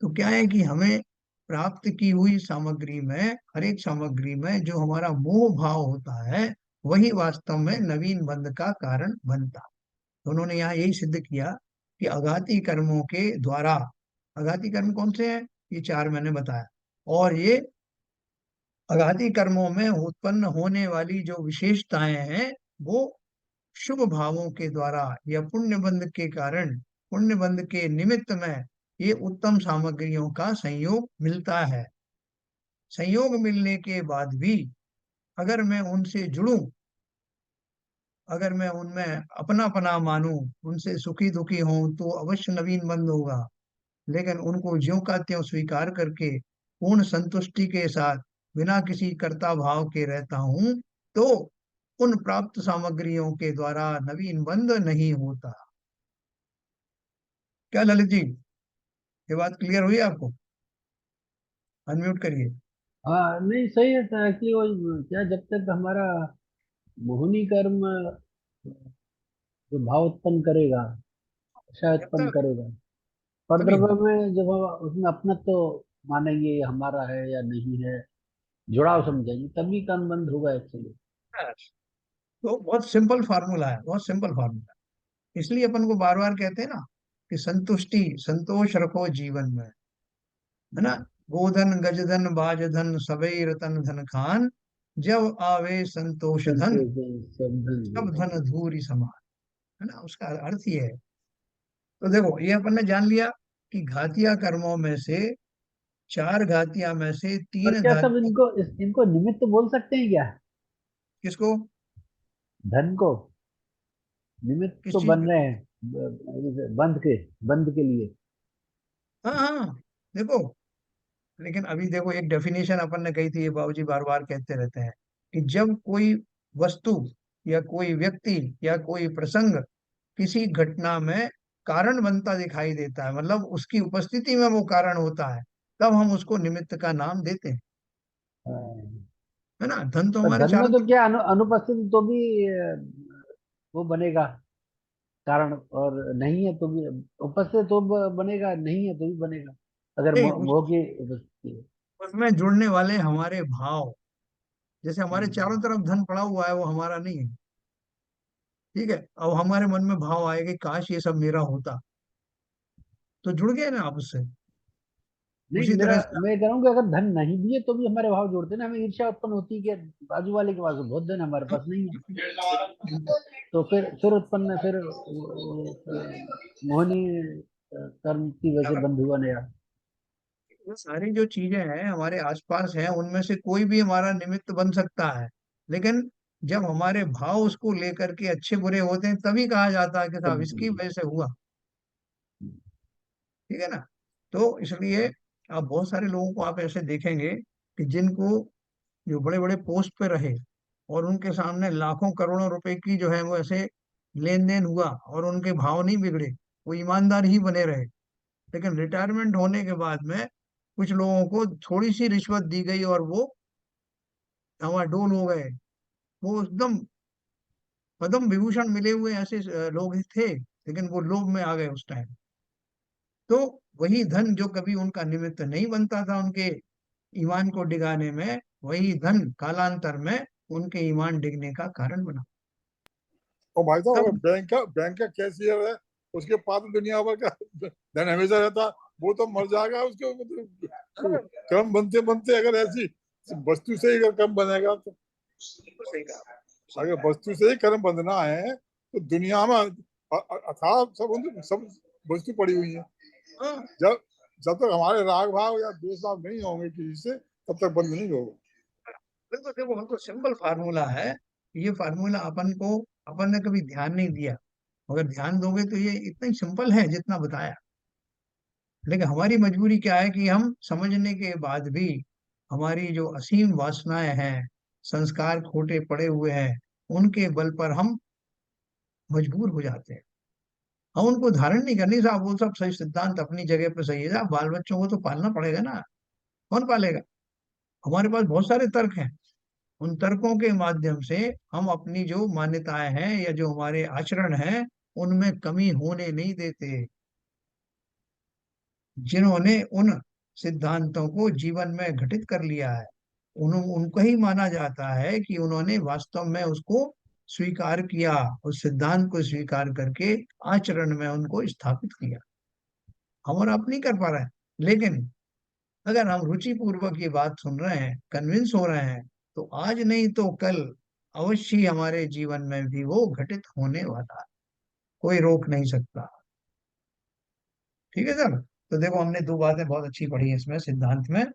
तो क्या है कि हमें प्राप्त की हुई सामग्री में, हर एक सामग्री में जो हमारा मोह भाव होता है, वही वास्तव में नवीन बंध का कारण बनता। तो उन्होंने यहाँ यही सिद्ध किया कि अघाती कर्मों के द्वारा, अघाती कर्म कौन से हैं? ये चार मैंने बताया। और ये अघाती कर्मों में उत्पन्न होने वाली जो विशेषताएं हैं, वो शुभ भावों के द्वारा या पुण्य बंध के कारण, पुण्य बंध के निमित्त में ये उत्तम सामग्रियों का संयोग मिलता है। संयोग मिलने के बाद भी अगर मैं उनसे जुड़ूं, अगर मैं उनमें अपना पना मानूं, उनसे सुखी दुखी हूं, तो अवश्य नवीन बंध होगा। लेकिन उनको ज्यों का त्यों स्वीकार करके पूर्ण संतुष्टि के साथ बिना किसी कर्ता भाव के रहता हूं, तो उन प्राप्त सामग्रियों के द्वारा नवीन बंध नहीं होता। क्या ललित जी, ये बात क्लियर हुई आपको? अनम्यूट करिए। हाँ नहीं सही है सर, कि वो क्या, जब तक हमारा मोहिनी कर्म जो भाव उत्पन्न करेगा, आशा जब उत्पन्न तक, करेगा, तभी परद्रव्य ना। में जब हम उसमें अपना तो मानेंगे ये हमारा है या नहीं है, जुड़ाव समझेंगे, तभी कर्म बंध होगा एक्चुअली। बस। तो बहुत सिंपल फार्मूला है, बहुत सिंपल फार्मूला। इसलिए अपन को बार बार कहते हैं ना कि संतुष्टि, संतोष रखो जीवन में, है ना। गोधन गजधन बाजधन सबई रतन धन खान, जब आवे संतोष धन, संतोष सब धन सब जुड़ाव। धन धूरी समान, है ना। उसका अर्थ ये है। तो देखो ये अपन ने जान लिया कि घातिया कर्मों में से, चार घातिया में से और तीन क्या सब घातिया। इनको इनको निमित्त बोल सकते हैं क्या? किसको? धन को निमित्त किस तो चीज बन के? रहे हैं, बंध के लिए। हाँ हाँ, देखो, लेकिन अभी देखो एक डेफिनेशन अपन ने कही थी, ये बाबूजी बार बार कहते रहते हैं कि जब कोई वस्तु या कोई व्यक्ति या कोई प्रसंग किसी घटना में कारण बनता दिखाई देता है, मतलब उसकी उपस्थिति में वो कारण होता है, तब हम उसको निमित्त का नाम देते हैं, हाँ। है ना। धन तो तो हमारे धन में चारों तो तरफ। क्या अनुपस्थित तो भी वो बनेगा कारण, और नहीं है तो भी उपस्थित तो बनेगा, नहीं है तो भी बनेगा, अगर नहीं, मोह की उपस्थिति है। उसमें जुड़ने वाले हमारे भाव, जैसे हमारे चारों हम्म। तरफ धन पड़ा हुआ है, वो हमारा नहीं है। ठीक है, अब हमारे मन में भाव आएगा कि काश ये सब मेरा होता, तो जुड़ गए ना आप उससे। नहीं, उसी मेरा तरह से। मैं कह रहा हूँ कि अगर धन नहीं भी है तो भी हमारे भाव जोड़ते हैं ना, हमें ईर्ष्या उत्पन्न होती है कि बाजू वाले के पास तो बहुत धन है, हमारे पास नहीं है। तो फिर उत्पन्न, फिर मोहनी कर्म की वजह से बंध हुआ नया। ये सारी जो चीजें हैं हमारे आसपास हैं, उनमें से कोई भी हमारा निमित्त बन सकता है, लेकिन जब हमारे भाव उसको लेकर के अच्छे बुरे होते हैं, तभी कहा जाता है कि साहब इसकी वजह से हुआ। ठीक है ना। तो इसलिए आप बहुत सारे लोगों को आप ऐसे देखेंगे कि जिनको, जो बड़े बड़े पोस्ट पे रहे और उनके सामने लाखों करोड़ों रुपए की जो है वो ऐसे लेन देन हुआ और उनके भाव नहीं बिगड़े, वो ईमानदार ही बने रहे, लेकिन रिटायरमेंट होने के बाद में कुछ लोगों को थोड़ी सी रिश्वत दी गई और वो डोल हो गए। वो एकदम पद्म विभूषण मिले हुए ऐसे लोग थे, लेकिन वो लोभ में आ गए उस टाइम। तो वही धन जो कभी उनका निमित्त नहीं बनता था उनके ईमान को डिगाने में, वही धन कालांतर में उनके ईमान डिगने का कारण बना। और भाई साहब, अगर तब बैंक का कैशियर है, उसके पास तो दुनिया भर का धन हमेशा रहता, वो तो मर जाएगा, उसके मतलब कर्म बनते बनते अगर ऐसी वस्तु से ही अगर कर्म बनेगा तो, सही कहा, सही अगर कहा। वस्तु से ही कर्म बंधना है तो दुनिया में अथाह सब वस्तु पड़ी हुई है। हाँ, जब जब तक हमारे राग भाव या द्वेष भाव नहीं होंगे किसी से, तब तक बंद नहीं होगा। बिल्कुल। देखो हमको सिंपल फार्मूला है, ये फार्मूला अपन ने कभी ध्यान नहीं दिया। अगर ध्यान दोगे तो ये इतना ही सिंपल है जितना बताया, लेकिन हमारी मजबूरी क्या है कि हम समझने के बाद भी हमारी जो असीम वासनाएं हैं, संस्कार खोटे पड़े हुए हैं, उनके बल पर हम मजबूर हो जाते हैं। हम उनको धारण नहीं करनी साहब, वो सब सही सिद्धांत अपनी जगह पे सही है साहब, बाल बच्चों को तो पालना पड़ेगा ना। कौन पालेगा? हमारे पास बहुत सारे तर्क हैं। उन तर्कों के माध्यम से हम अपनी जो मान्यताएं हैं या जो हमारे आचरण हैं, उनमें कमी होने नहीं देते। जिन्होंने उन सिद्धांतों को जीवन में घटित कर लिया है, उनको ही माना जाता है कि उन्होंने वास्तव में उसको स्वीकार किया, उस सिद्धांत को स्वीकार करके आचरण में उनको स्थापित किया। हम और आप नहीं कर पा रहे हैं, लेकिन अगर हम रुचि पूर्वक ये बात सुन रहे हैं, कन्विंस हो रहे हैं, तो आज नहीं तो कल अवश्य ही हमारे जीवन में भी वो घटित होने वाला है। कोई रोक नहीं सकता। ठीक है सर। तो देखो हमने दो बातें बहुत अच्छी पढ़ी हैं इसमें सिद्धांत में,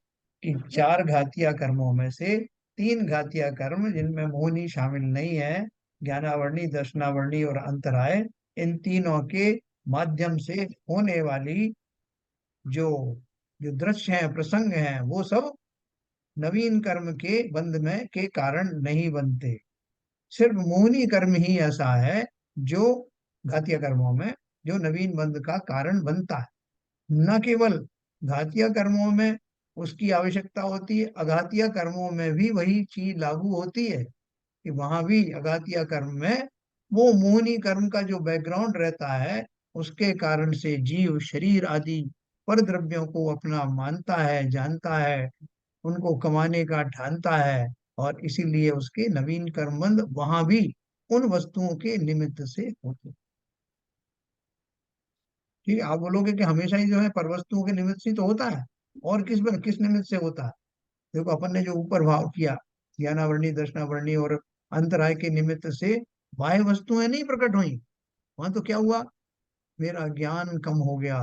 कि चार घातिया कर्मों में से तीन घातिया कर्म जिनमें मोहनी शामिल नहीं है, ज्ञानावर्णी, दर्शनावर्णी और अंतराय, इन तीनों के माध्यम से होने वाली जो जो दृश्य हैं, प्रसंग हैं, वो सब नवीन कर्म के बंध में के कारण नहीं बनते। सिर्फ मोहनी कर्म ही ऐसा है जो घातिया कर्मों में जो नवीन बंध का कारण बनता है। न केवल घातिया कर्मों में उसकी आवश्यकता होती है, अघातिया कर्मों में भी वही चीज लागू होती है, कि वहां भी अघातिया कर्म में वो मोहनी कर्म का जो बैकग्राउंड रहता है, उसके कारण से जीव शरीर आदि पर द्रव्यों को अपना मानता है, जानता है, उनको कमाने का ठानता है, और इसीलिए उसके नवीन कर्मबंध वहां भी उन वस्तुओं के निमित्त से होते हैं। ठीक है, आप बोलोगे कि हमेशा ही जो है पर वस्तुओं के निमित्त से तो होता है, और किस निमित्त से होता है? देखो, अपन ने जो ऊपर भाव किया, ज्ञानावरणी, दर्शनावरणी और अंतराय के निमित्त से बाह्य वस्तुएं नहीं प्रकट हुई, वहां तो क्या हुआ, मेरा ज्ञान कम हो गया,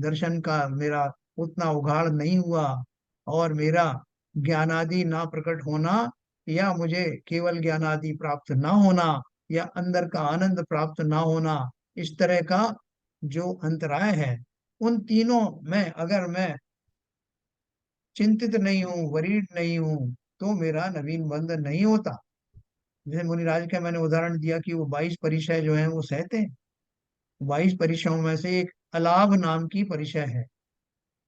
दर्शन का मेरा उतना उघाड़ नहीं हुआ, और मेरा ज्ञानादि ना प्रकट होना, या मुझे केवल ज्ञानादि प्राप्त ना होना, या अंदर का आनंद प्राप्त ना होना, इस तरह का जो अंतराय है, उन तीनों में अगर मैं चिंतित नहीं हूँ, वरीड नहीं हूँ, तो मेरा नवीन बंध नहीं होता। जैसे मुनिराज का मैंने उदाहरण दिया कि वो 22 परिचय जो है वो सहते हैं। 22 परिचयों में से एक अलाभ नाम की परिचय है,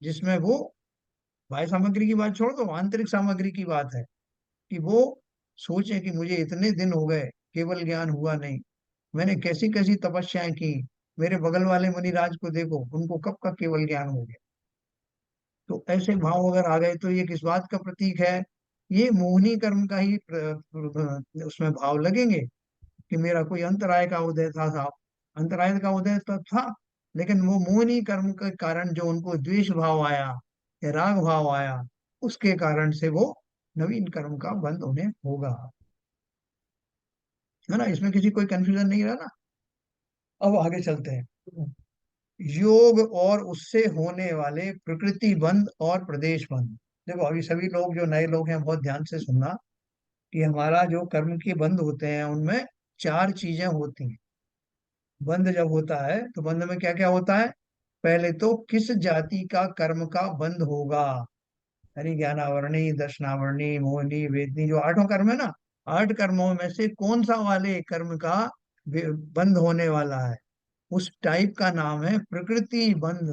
जिसमें वो बाह्य सामग्री की बात छोड़ दो, आंतरिक सामग्री की बात है, कि वो सोचे कि मुझे इतने दिन हो गए, केवल ज्ञान हुआ नहीं, मैंने कैसी कैसी तपस्याएं की, मेरे बगल वाले मुनिराज को देखो, उनको कब का केवल ज्ञान हो गया। तो ऐसे भाव अगर आ गए तो ये किस बात का प्रतीक है? ये मोहिनी कर्म का ही उसमें भाव लगेंगे, कि मेरा कोई अंतराय का उदय था साहब, अंतराय का उदय तो था, लेकिन वो मोहिनी कर्म के कारण जो उनको द्वेष भाव आया या राग भाव आया, उसके कारण से वो नवीन कर्म का बंध उन्हें होगा। है ना, इसमें किसी कोई कंफ्यूजन नहीं रहा ना? अब आगे चलते हैं। योग और उससे होने वाले प्रकृति बंध और प्रदेश बंध। देखो, अभी सभी लोग जो नए लोग हैं बहुत ध्यान से सुनना, कि हमारा जो कर्म के बंध होते हैं उनमें चार चीजें होती हैं। बंध जब होता है तो बंध में क्या क्या होता है? पहले तो किस जाति का कर्म का बंध होगा, यानी ज्ञानावरणी, दर्शनावरणी, मोहिनी, वेदनी, जो आठों कर्म है ना, 8 कर्मों में से कौन सा वाले कर्म का बंध होने वाला है, उस टाइप का नाम है प्रकृति बंध।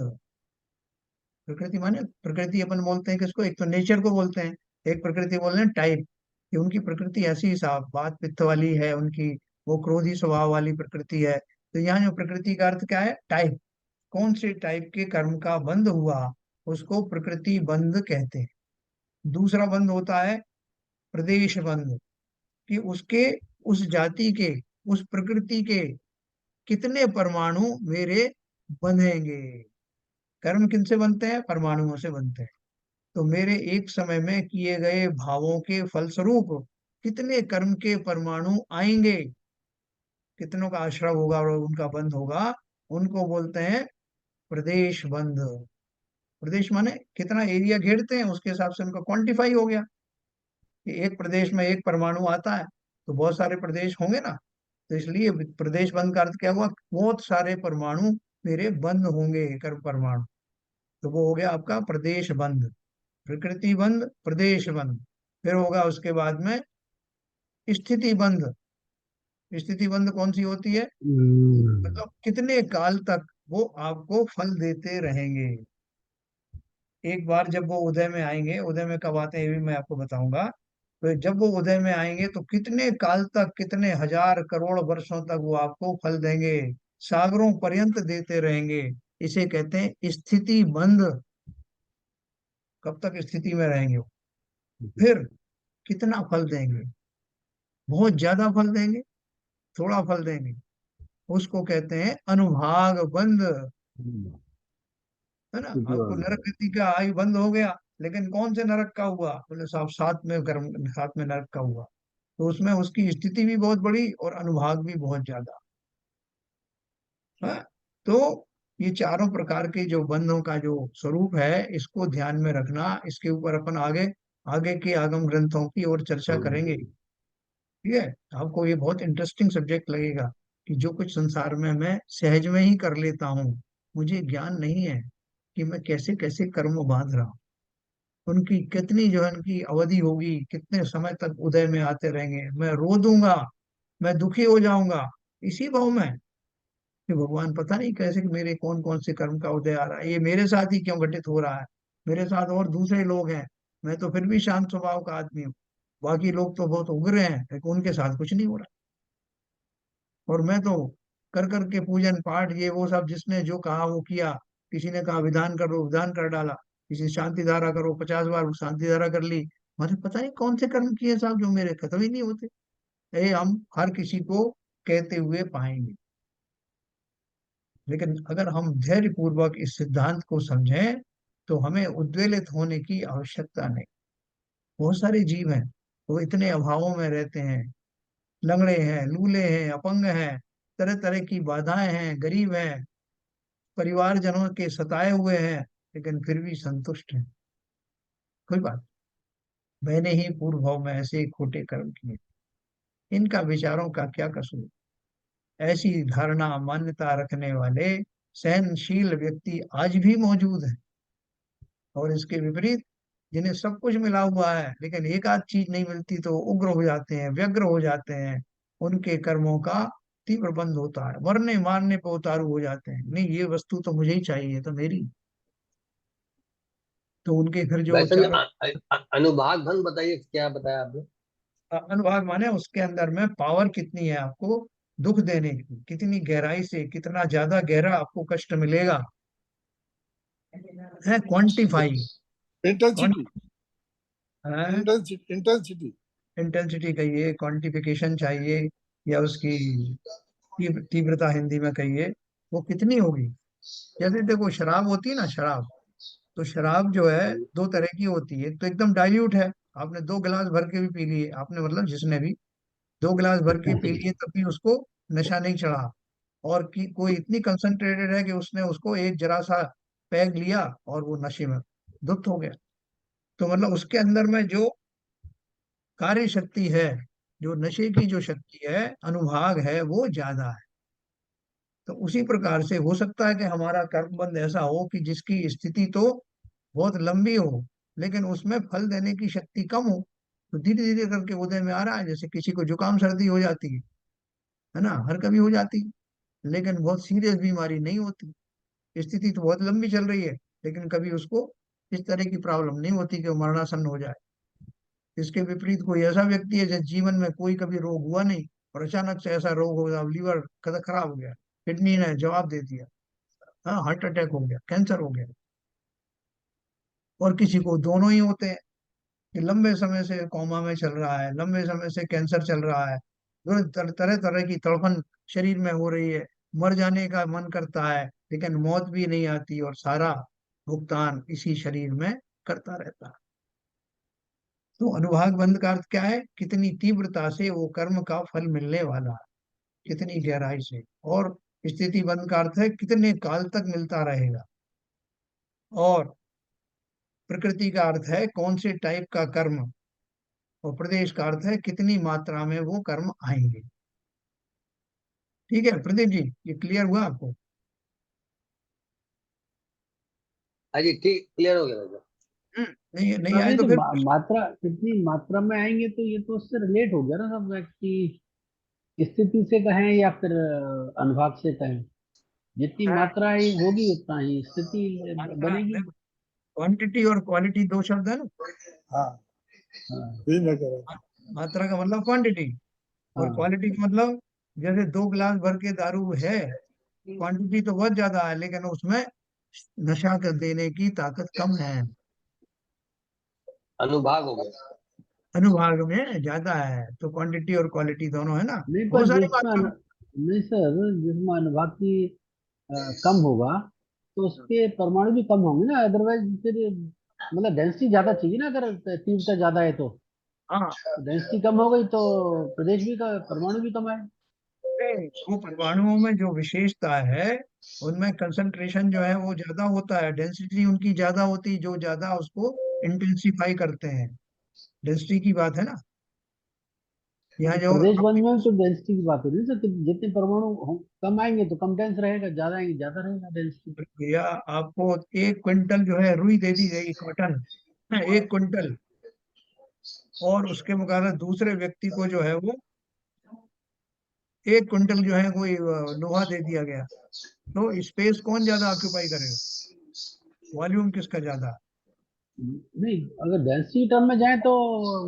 प्रकृति माने प्रकृति अपन बोलते हैं किसको? एक तो नेचर को बोलते हैं, एक प्रकृति बोल रहे हैं टाइप, कि उनकी प्रकृति ऐसी साफ बात पित्त वाली है उनकी, वो क्रोधी स्वभाव वाली प्रकृति है। तो यहाँ जो प्रकृति का अर्थ क्या है? टाइप। कौन से टाइप के कर्म का बंध हुआ, उसको प्रकृति बंध कहते हैं। दूसरा बंध होता है प्रदेश बंध, कि उसके, उस जाति के, उस प्रकृति के कितने परमाणु मेरे बंधेंगे। कर्म किनसे बनते हैं? परमाणुओं से बनते हैं। तो मेरे एक समय में किए गए भावों के फलस्वरूप कितने कर्म के परमाणु आएंगे, कितनों का आश्रय होगा और उनका बंध होगा, उनको बोलते हैं प्रदेश बंध। प्रदेश माने कितना एरिया घेरते हैं, उसके हिसाब से उनका क्वांटिफाई हो गया, कि एक प्रदेश में एक परमाणु आता है तो बहुत सारे प्रदेश होंगे ना। तो इसलिए प्रदेश बंद का अर्थ क्या हुआ? बहुत सारे परमाणु मेरे बंद होंगे, कर्म परमाणु। तो वो हो गया आपका प्रदेश बंद, प्रकृति बंद, प्रदेश बंद। फिर होगा उसके बाद में स्थिति बंद। स्थिति बंद कौन सी होती है? मतलब कितने काल तक वो आपको फल देते रहेंगे। एक बार जब वो उदय में आएंगे, उदय में कब आते हैं ये भी मैं आपको बताऊंगा, तो जब वो उदय में आएंगे तो कितने काल तक, कितने हजार करोड़ वर्षों तक वो आपको फल देंगे, सागरों पर्यंत देते रहेंगे। इसे कहते हैं स्थिति बंद। कब तक स्थिति में रहेंगे वो? फिर कितना फल देंगे? बहुत ज्यादा फल देंगे, थोड़ा फल देंगे, उसको कहते हैं अनुभाग बंद। है ना, आपको नरक गति का आयु बंद हो गया, लेकिन कौन से नरक का हुआ? बोले साहब साथ में कर्म, साथ में नरक का हुआ। तो उसमें उसकी स्थिति भी बहुत बड़ी और अनुभाग भी बहुत ज्यादा है। तो ये चारों प्रकार के जो बंधों का जो स्वरूप है, इसको ध्यान में रखना। इसके ऊपर अपन आगे आगे के आगम ग्रंथों की और चर्चा करेंगे। ठीक है, आपको ये बहुत इंटरेस्टिंग सब्जेक्ट लगेगा, कि जो कुछ संसार में मैं सहज में ही कर लेता हूँ, मुझे ज्ञान नहीं है कि मैं कैसे कैसे कर्म बांध रहा हूँ, उनकी कितनी जो है उनकी अवधि होगी, कितने समय तक उदय में आते रहेंगे, मैं रो दूंगा, मैं दुखी हो जाऊंगा इसी भाव में, कि भगवान पता नहीं कैसे कि मेरे कौन कौन से कर्म का उदय आ रहा है, ये मेरे साथ ही क्यों घटित हो रहा है, मेरे साथ और दूसरे लोग हैं, मैं तो फिर भी शांत स्वभाव का आदमी हूँ, बाकी लोग तो बहुत उग्र हैं, लेकिन उनके साथ कुछ नहीं हो रहा, और मैं तो कर करके पूजन पाठ ये वो सब जिसने जो कहा वो किया, किसी ने कहा विधान करो, विधान कर डाला। किसी ने शांति धारा करो, 50 बार शांति धारा कर ली। मैंने पता नहीं कौन से कर्म किए साहब जो मेरे खत्म ही नहीं होते। ये हम हर किसी को कहते हुए पाएंगे, लेकिन अगर हम धैर्य पूर्वक इस सिद्धांत को समझें तो हमें उद्वेलित होने की आवश्यकता नहीं। बहुत सारे जीव हैं, वो इतने अभावों में रहते हैं, लंगड़े हैं, लूले हैं, अपंग हैं, तरह तरह की बाधाएं हैं, गरीब हैं, परिवारजनों के सताए हुए हैं, लेकिन फिर भी संतुष्ट हैं। कोई बात, मैंने ही पूर्व भाव में ऐसे खोटे कर्म किए, इनका विचारों का क्या कसूर। ऐसी धारणा मान्यता रखने वाले सहनशील व्यक्ति आज भी मौजूद हैं। और इसके विपरीत जिन्हें सब कुछ मिला हुआ है लेकिन एक आध चीज नहीं मिलती तो उग्र हो जाते हैं, व्यग्र हो जाते हैं, उनके कर्मों का तीव्र बंध होता है, मरने मारने पर उतारू हो जाते हैं, नहीं ये वस्तु तो मुझे ही चाहिए, तो मेरी। तो उनके फिर जो वैसे भी चारों अनुभाग भंग बताइए, क्या बताया आपने? अनुभाग माने उसके अंदर में पावर कितनी है आपको दुख देने की, कितनी गहराई से, कितना ज्यादा गहरा आपको कष्ट मिलेगा, है क्वांटिफाई। इंटेंसिटी, है इंटेंसिटी, इंटेंसिटी। इंटेंसिटी कहिए, क्वांटिफिकेशन चाहिए, या उसकी तीव्रता हिंदी में कहिए, वो कितनी होगी। जैसे देखो शराब होती है ना, शराब, तो शराब जो है दो तरह की होती है। तो एकदम डाइल्यूट है, आपने 2 गिलास भर के भी पी लिए, आपने मतलब जिसने भी 2 गिलास भर के पी लिए तब भी उसको नशा नहीं चढ़ा। और कि कोई इतनी कंसंट्रेटेड है कि उसने उसको एक जरा सा पैग लिया और वो नशे में धुत हो गया। तो मतलब उसके अंदर में जो कार्य शक्ति है, जो नशे की जो शक्ति है, अनुभाग है, वो ज्यादा है। तो उसी प्रकार से हो सकता है कि हमारा कर्मबंध ऐसा हो कि जिसकी स्थिति तो बहुत लंबी हो लेकिन उसमें फल देने की शक्ति कम हो, तो धीरे धीरे करके उदय में आ रहा है। जैसे किसी को जुकाम सर्दी हो जाती है ना, हर कभी हो जाती है, लेकिन बहुत सीरियस बीमारी नहीं होती, स्थिति तो बहुत लंबी चल रही है, लेकिन कभी उसको इस तरह की प्रॉब्लम नहीं होती कि वो मरणासन्न हो जाए। इसके विपरीत कोई ऐसा व्यक्ति है जिस जीवन में कोई कभी रोग हुआ नहीं और अचानक से ऐसा रोग हो गया, लीवर खराब हो गया, किडनी ने जवाब दे दिया, हाँ हार्ट अटैक हो गया, कैंसर हो गया। और किसी को दोनों ही होते हैं, कि लंबे समय से कोमा में चल रहा है, लंबे समय से कैंसर चल रहा है, तरह तरह की तड़पन शरीर में हो रही है, मर जाने का मन करता है लेकिन मौत भी नहीं आती, और सारा भुगतान इसी शरीर में करता रहता है। तो अनुभाग बंध का अर्थ क्या है, कितनी तीव्रता से वो कर्म का फल मिलने वाला है, कितनी गहराई से। और स्थिति बंध का अर्थ है कितने काल तक मिलता रहेगा। और प्रकृति का अर्थ है कौन से टाइप का कर्म। और प्रदेश का अर्थ है कितनी मात्रा में वो कर्म आएंगे। ठीक है प्रदीप जी, ये क्लियर हुआ आपको? हाँ जी, ठीक, क्लियर हो गया भैया। नहीं नहीं अब आए ये तो जो फिर मात्रा कितनी मात्रा में आएंगे, तो ये तो उससे रिलेट हो गया ना सब, कि स्थिति से कहें या फिर अनुभाग से कहें, जितनी मात्रा ही होगी उतना ही स्थिति बनेगी। क्वांटिटी और क्वालिटी दो शब्द है ना। हाँ, हाँ यही मैं कह रहा था। मात्रा का मतलब क्वांटिटी, और हाँ। क्वालिटी का मतलब जैसे 2 गिलास भर के दारू है, क्वांटिटी तो बहुत ज्यादा है लेकिन उसमें नशा कर देने की ताकत कम है, अनुभाग हो गया। अनुभाग में ज्यादा है। तो क्वांटिटी और क्वालिटी दोनों है ना, नहीं, बहुत पर सारी मात्रा। नहीं सर, जिसमें अनुभाग की कम होगा तो उसके परमाणु भी कम होंगे ना, अदरवाइज फिर मतलब डेंसिटी ज्यादा चाहिए ना, अगर तीव्रता ज्यादा है तो हाँ, डेंसिटी कम हो गई तो प्रदेश भी का परमाणु भी कम है। वो परमाणुओं में जो विशेषता है उनमें कंसंट्रेशन जो है वो ज्यादा होता है, डेंसिटी उनकी ज्यादा होती है, जो ज्यादा उसको इंटेंसिफाई करते हैं। डेंसिटी की बात है ना, यहाँ जो प्रदेश वन अपने में तो डेंसिटी की बात हो रही है सर, कि जितने परमाणु कम आएंगे तो कम डेंस रहेगा, ज्यादा आएंगे ज्यादा रहेगा डेंसिटी। भैया आपको 1 क्विंटल जो है रुई दे दी गई, कॉटन है, 1 क्विंटल, और उसके मुकाबले दूसरे व्यक्ति को जो है वो 1 क्विंटल जो है कोई लोहा दे दिया गया, तो स्पेस कौन ज्यादा ऑक्यूपाई करेगा, वॉल्यूम किसका ज्यादा? नहीं, अगर डेंसिटी टर्म में जाए तो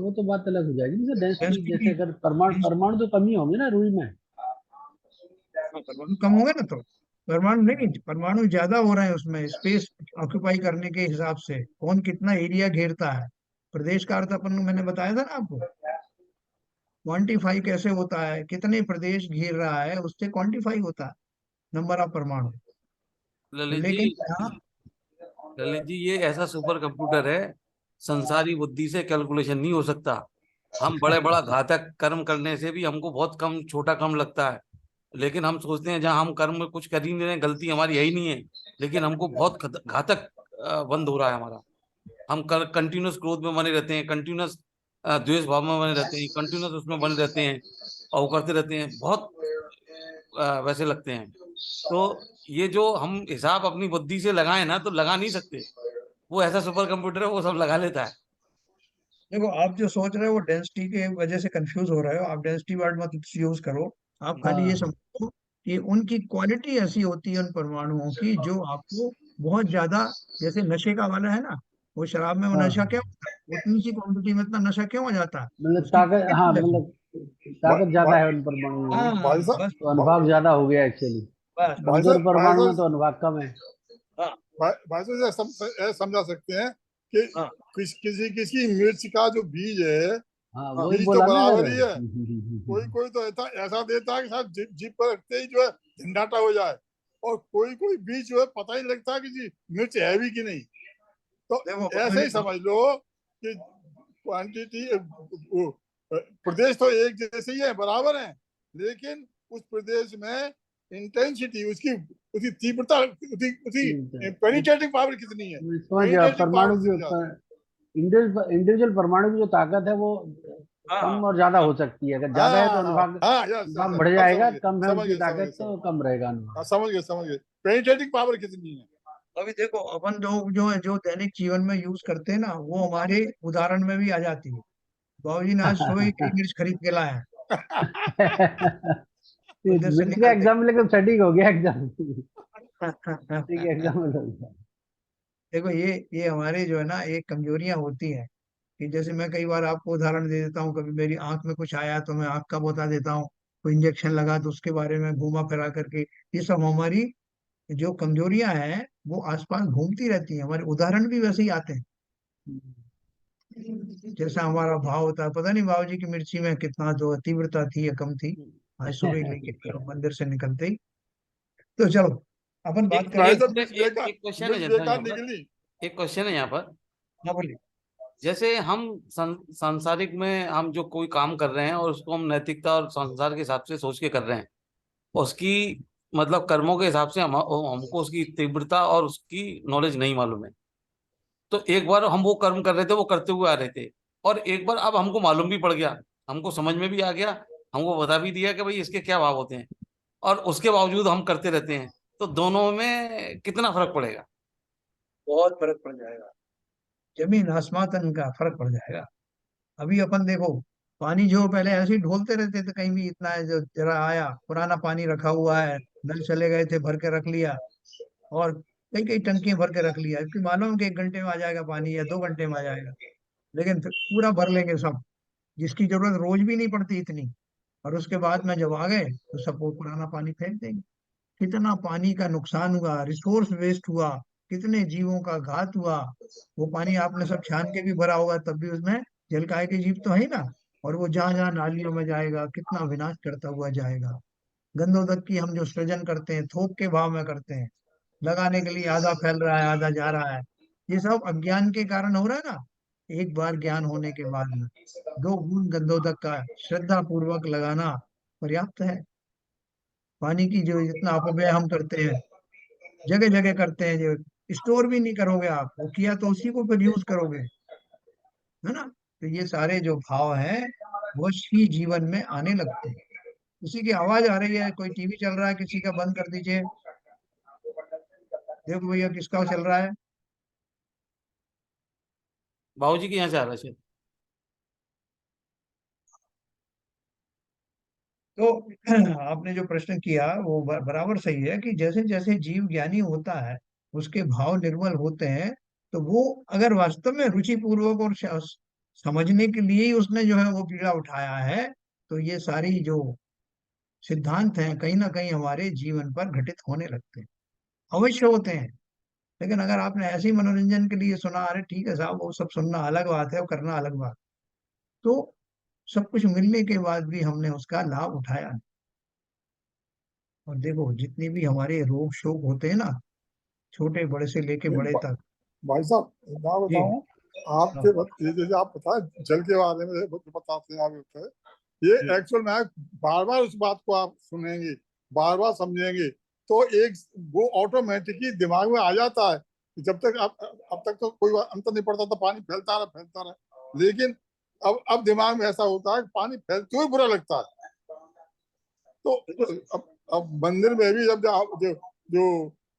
वो तो बात अलग हो जाएगी सर। डेंसिटी डेंसिटी जैसे अगर परमाणु परमाणु तो कम ही होंगे ना रुई में। परमाणु कम होगा ना, तो परमाणु नहीं, परमाणु ज्यादा हो रहे हैं उसमें, स्पेस ऑक्यूपाई करने के हिसाब से कौन कितना एरिया घेरता है। प्रदेश का अर्थ अपन मैंने बताया था ना आपको, क्वांटिफाई कैसे होता है, कितने प्रदेश घेर रहा है उससे क्वांटिफाई होता है नंबर ऑफ परमाणु। ललित जी, लेकिन यहाँ ललित जी, ये ऐसा सुपर कंप्यूटर है, संसारी बुद्धि से कैलकुलेशन नहीं हो सकता। हम बड़े बड़ा घातक कर्म करने से भी हमको बहुत कम, छोटा कम लगता है। लेकिन हम सोचते हैं जहां हम कर्म में कुछ कर ही नहीं रहे, गलती हमारी है ही नहीं है, लेकिन हमको बहुत घातक बंद हो रहा है हमारा। हम कंटिन्यूस क्रोध में बने रहते हैं, कंटिन्यूस द्वेष भाव में बने रहते हैं, कंटिन्यूस उसमें बने रहते हैं, और वो करते रहते हैं, बहुत वैसे लगते हैं। तो ये जो हम हिसाब अपनी बुद्धि से लगाए ना, तो लगा नहीं सकते। वो ऐसा सुपर कंप्यूटर है, वो सब लगा लेता है। देखो, आप जो सोच रहे हो वो डेंसिटी के वजह से कंफ्यूज हो रहे हो। आप डेंसिटी वर्ड मत यूज करो। आप खाली ये हाँ समझो कि उनकी क्वालिटी ऐसी होती है उन परमाणुओं की, जो आपको बहुत ज्यादा, जैसे नशे का वाला है ना, वो शराब में वो नशा क्या हाँ, होता है, उतनी सी क्वांटिटी में इतना नशा क्यों हो जाता है, मतलब उसकी ताकत, हाँ क्वालिटी ऐसी। मतलब भा, ताकत ज्यादा भा, है उन परमाणुओं में, हाँ, भाई साहब, बस तो अनुभाग ज्यादा हो गया एक्चुअली। बस भाई बस। कमजोर साहब, परमाणु में तो अनुभाग कम है। हाँ भाई साहब, ऐसा समझा सकते हैं कि हाँ किसी किसी मिर्च का जो बीज है, हाँ हाँ वही बीज तो बोला ना सर। बराबर ही है। कोई कोई तो ऐसा ऐसा देता है कि साहब जीप पर रखते ही जो है झंडाटा हो जाए, और कोई कोई बीज जो है पता ही नहीं लगता कि जी मिर्च है भी कि नहीं। तो देखो ऐसे ही समझ लो कि क्वांटिटी, प्रदेश तो एक जैसे ही है, बराबर है, लेकिन उस प्रदेश में इंटेंसिटी, उसकी उसकी तीव्रता, उसकी उसकी पेनिट्रेटिंग पावर कितनी है, समझ गया, पेनिट्रेटिंग परमाणु पावर की कितनी ज्यादा है। इंडिविजुअल परमाणु की जो ताकत है वो हाँ हाँ कम और ज्यादा हो सकती है। अगर ज्यादा है तो हाँ हाँ अनुभाग हाँ, यस यस अनुभाग यस, बढ़ अब जाएगा, कम है समझ उनकी गए समझ गए ताकत समझ तो कम रहेगा हाँ, अनुभाग। समझ गए, पेनिट्रेटिंग पावर कितनी है। अभी देखो, अपन जो दैनिक जीवन में यूज करते हैं ना, वो हमारे उदाहरण में भी आ जाती है। बाबूजी ने आज सुबह ही कई मिर्च खरीद के लाया है, मंदिर से मिर्च का निकलते एग्जाम लेकर सटीक हो गया एकदम। ठीक है, ही। एग्जाम हो गया। देखो, ये हमारे जो है ना, एक कमजोरियां होती हैं, कि जैसे मैं कई बार आपको उदाहरण दे देता हूँ, कभी मेरी आंख में कुछ आया तो मैं आंख का बता देता हूँ, कोई इंजेक्शन लगा तो उसके बारे में घुमा फिरा करके। ये सब हमारी जो कमजोरियां हैं वो आसपास घूमती रहती हैं, हमारे उदाहरण भी वैसे ही आते हैं। जैसा हमारा भाव होता है, पता नहीं बाबूजी की मिर्ची में कितना जो तीव्रता थी या कम थी, आज सुबह ही लेके मंदिर से निकलते ही। तो चलो, अपन बात एक भाई करें। एक साहब, एक क्वेश्चन है मिर्च जनता बेकार यहाँ पर। निकली। एक क्वेश्चन है यहाँ पर। हाँ बोलिए। जैसे हम सांसारिक में हम जो कोई काम कर रहे हैं, और उसको हम नैतिकता और संसार के हिसाब से सोच के कर रहे हैं, उसकी मतलब कर्मों के हिसाब से हमको उसकी तीव्रता और उसकी नॉलेज नहीं मालूम है। तो एक बार हम वो कर्म कर रहे थे, वो करते हुए आ रहे थे, और एक बार अब हमको मालूम भी पड़ गया, हमको समझ में भी आ गया, हमको बता भी दिया कि भाई इसके क्या भाव होते हैं, और उसके बावजूद हम करते रहते हैं। तो दोनों में कितना फर्क पड़ेगा? बहुत फर्क पड़ जाएगा, जमीन आसमान का फर्क पड़ जाएगा। अभी अपन देखो, पानी जो पहले ऐसे ही ढोलते रहते थे, कहीं भी इतना है जो जरा आया पुराना पानी रखा हुआ है, नल चले गए थे भर के रख लिया, और कई कई टंकियां भर के रख लिया, क्योंकि मालूम है कि 1 घंटे में आ जाएगा पानी या 2 घंटे में आ जाएगा। लेकिन फिर पूरा भर लेंगे सब, जिसकी जरूरत रोज भी नहीं पड़ती इतनी, और उसके बाद में जब आ गए तो सब वो पुराना पानी फेंक देंगे। कितना पानी का नुकसान हुआ, रिसोर्स वेस्ट हुआ, कितने जीवों का घात हुआ। वो पानी आपने सब छान के भी भरा होगा, तब भी उसमें जलकाय के जीव तो है ही ना। और वो जहां जहां नालियों में जाएगा, कितना विनाश करता हुआ जाएगा। गंधोदक की हम जो सृजन करते हैं, थोक के भाव में करते हैं, लगाने के लिए आधा फैल रहा है आधा जा रहा है। ये सब अज्ञान के कारण हो रहा है ना। एक बार ज्ञान होने के बाद में 2 बूंद गंधोदक का श्रद्धा पूर्वक लगाना पर्याप्त है। पानी की जो इतना अपव्यय हम करते हैं, जगह जगह करते हैं, जो स्टोर भी नहीं करोगे आप, वो किया तो उसी को फिर यूज करोगे, है ना। तो ये सारे जो भाव हैं वो ही जीवन में आने लगते हैं। किसी की आवाज आ रही है, कोई टीवी चल रहा है किसी का, बंद कर दीजिए। देखो भैया किसका चल रहा है। बाबूजी के यहाँ से आ रहा है। तो आपने जो प्रश्न किया वो बराबर सही है, कि जैसे जैसे जीव ज्ञानी होता है, उसके भाव निर्मल होते हैं, तो वो अगर वास्तव में रुचि पूर्वक और समझने के लिए ही उसने जो है वो पीड़ा उठाया है, तो ये सारी जो सिद्धांत हैं कहीं ना कहीं हमारे जीवन पर घटित होने लगते हैं, अवश्य होते हैं। लेकिन अगर आपने ऐसे ही मनोरंजन के लिए सुना, अरे ठीक है साहब, वो सब सुनना अलग बात है और करना अलग बात, तो सब कुछ मिलने के बाद भी हमने उसका लाभ उठाया नहीं। और देखो जितनी भी हमारे रोग शोक होते हैं ना, छोटे बड़े से लेके बड़े तक। भाई साहब मैं जी। बताऊं, हाँ, आपके ये जैसे आप बताए जल के बारे में जो बताते हैं आप होता है, ये जी। एक्चुअल में बार बार उस बात को आप सुनेंगे, बार बार समझेंगे, तो एक वो ऑटोमेटिकली दिमाग में आ जाता है कि जब तक अब तक तो कोई अंतर नहीं पड़ता था, पानी फैलता रहा, लेकिन अब दिमाग में ऐसा होता है कि पानी फैलते हुए बुरा लगता है। तो अब मंदिर में भी जब जो जो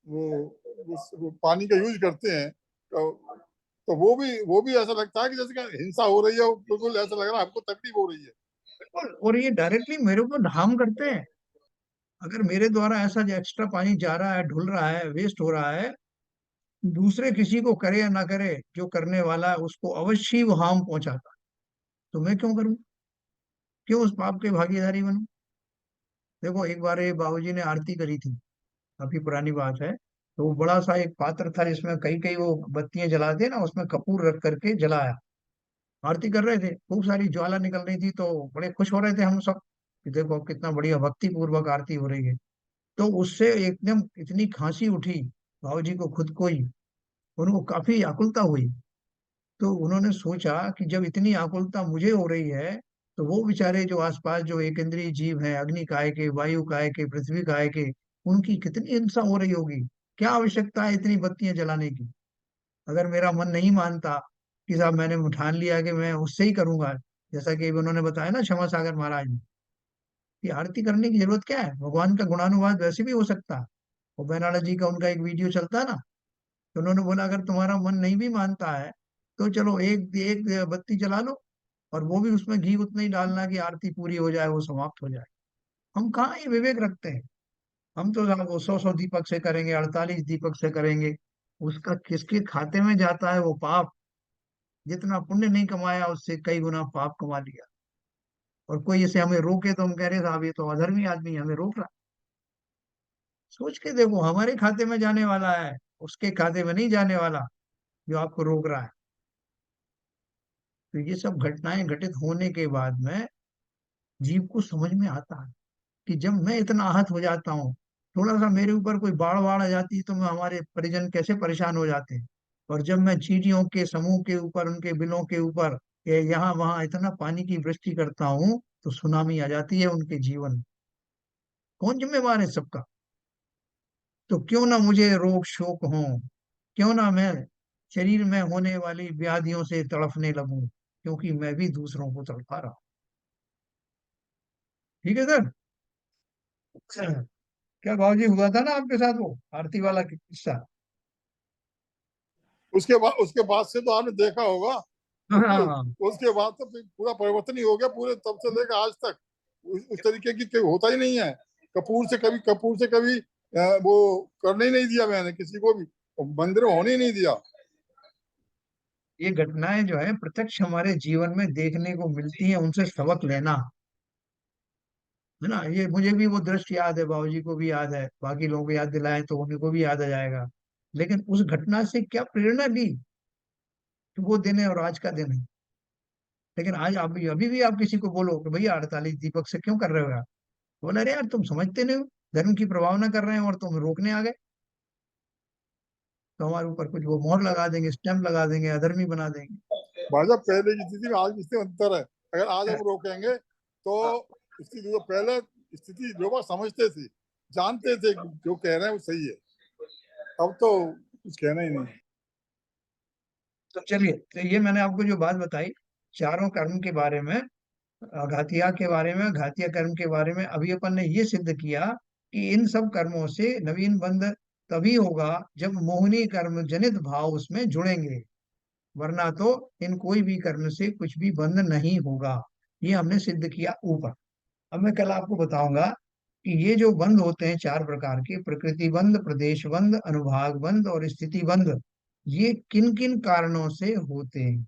वो पानी का यूज करते हैं, तो वो भी ऐसा लगता है कि जैसे कि हिंसा हो रही है, बिल्कुल ऐसा लग रहा है हमको तकलीफ हो रही है। और ये डायरेक्टली मेरे ऊपर हार्म करते हैं। अगर मेरे द्वारा ऐसा जो एक्स्ट्रा पानी जा रहा है, ढुल रहा है, वेस्ट हो रहा है, दूसरे किसी को करे या ना करे, जो करने वाला है उसको अवश्य ही वो हार्म पहुंचाता है। तो मैं क्यों करूं? क्यों उस पाप के भागीदारी बनूं? देखो एक बार ये बाबूजी ने आरती करी थी, काफी पुरानी बात है। तो वो बड़ा सा एक पात्र था जिसमें कई कई वो बत्तियां जलाते हैं ना, उसमें कपूर रख करके जलाया। आरती कर रहे थे, खूब सारी ज्वाला निकल रही थी, तो बड़े खुश हो रहे थे हम सब कि देखो कितना बढ़िया भक्ति पूर्वक आरती हो रही है। तो उससे एकदम इतनी खांसी उठी बाबूजी को, खुद को ही, उनको काफी आकुलता हुई। तो उन्होंने सोचा कि जब इतनी आकुलता मुझे हो रही है, तो वो बेचारे जो आसपास जो एक इंद्रिय जीव हैं, अग्नि काय के, वायु काय के, पृथ्वी काय के, उनकी कितनी हिंसा हो रही होगी। क्या आवश्यकता है इतनी बत्तियां जलाने की? अगर मेरा मन नहीं मानता कि साहब मैंने ठान लिया कि मैं उससे ही करूंगा, जैसा कि उन्होंने बताया ना क्षमा सागर महाराज ने, कि आरती करने की जरूरत क्या है, भगवान का गुणानुवाद वैसे भी हो सकता है। वो बैनाला जी का उनका एक वीडियो चलता है ना, तो उन्होंने बोला अगर तुम्हारा मन नहीं भी मानता है, तो चलो एक एक बत्ती जला लो, और वो भी उसमें घी उतना ही डालना कि आरती पूरी हो जाए, वो समाप्त हो जाए। हम कहाँ ये विवेक रखते हैं? हम तो साहब वो 100 100 दीपक से करेंगे, 48 दीपक से करेंगे। उसका किसके खाते में जाता है वो पाप? जितना पुण्य नहीं कमाया उससे कई गुना पाप कमा लिया। और कोई इसे हमें रोके तो हम कह रहे साहब ये तो अधर्मी आदमी है, हमें रोक रहा है। सोच के देखो, हमारे खाते में जाने वाला है, उसके खाते में नहीं जाने वाला, जो आपको रोक रहा है। तो ये सब घटनाएं घटित होने के बाद में जीव को समझ में आता है कि जब मैं इतना आहत हो जाता हूँ, थोड़ा सा मेरे ऊपर कोई बाढ़ बाढ़ आ जाती है, तो मैं, हमारे परिजन कैसे परेशान हो जाते हैं। और जब मैं चींटियों के समूह के ऊपर, उनके बिलों के ऊपर यहाँ वहां इतना पानी की वृष्टि करता हूँ, तो सुनामी आ जाती है उनके जीवन में। कौन जिम्मेवार है सबका? तो क्यों ना मुझे रोग शोक हो, क्यों ना मैं शरीर में होने वाली व्याधियों से तड़फने लगूं, क्योंकि मैं भी दूसरों को तड़पा रहा हूं। ठीक है सर। क्या बाबूजी हुआ था ना आपके साथ वो आरती वाला किस्सा? उसके बाद से तो आपने देखा होगा, हाँ। उसके बाद तो फिर पूरा परिवर्तन ही हो गया, पूरे तब से लेकर आज तक उस तरीके की कोई होता ही नहीं है। कपूर से कभी वो करने ही नहीं दिया मैंने किसी को भी, मंदिर में होने ही नहीं दिया। ये घटनाएं जो है प्रत्यक्ष हमारे जीवन में देखने को मिलती हैं, उनसे सबक लेना है ना। ये मुझे भी वो दृश्य याद है, बाबूजी को भी याद है, बाकी लोगों को याद दिलाएं तो उन्हीं को भी याद आ जाएगा। लेकिन उस घटना से क्या प्रेरणा ली, तो वो दिन है और आज का दिन है। लेकिन आज आप अभी भी आप किसी को बोलो कि भैया 48 दीपक से क्यों कर रहे हो यार, बोला अरे यार तुम समझते नहीं हो, धर्म की प्रभावना कर रहे हैं और तुम रोकने आ गए। तो हमारे ऊपर कुछ वो मोहर लगा देंगे, स्टैंप लगा देंगे, अधर्मी बना देंगे। भाई साहब पहले की स्थिति में आज की स्थिति में अंतर है। अगर आज हम रोकेंगे तो स्थिति जो पहले स्थिति लोग समझते थे, जानते थे कि जो कह रहे हैं वो सही है, अब तो कुछ कहना ही नहीं। तो चलिए, तो ये मैंने आपको जो बात बताई चारों कर्म के बारे में, घातिया के बारे में, घातिया कर्म के बारे में, अभी अपन ने ये सिद्ध किया कि इन सब कर्मों से नवीन बंध तभी होगा जब मोहिनी कर्म जनित भाव उसमें जुड़ेंगे, वरना तो इन कोई भी कर्म से कुछ भी बंध नहीं होगा। ये हमने सिद्ध किया ऊपर। अब मैं कल आपको बताऊंगा कि ये जो बंध होते हैं चार प्रकार के, प्रकृति बंध, प्रदेश बंध, अनुभाग बंध और स्थिति बंध, ये किन किन कारणों से होते हैं।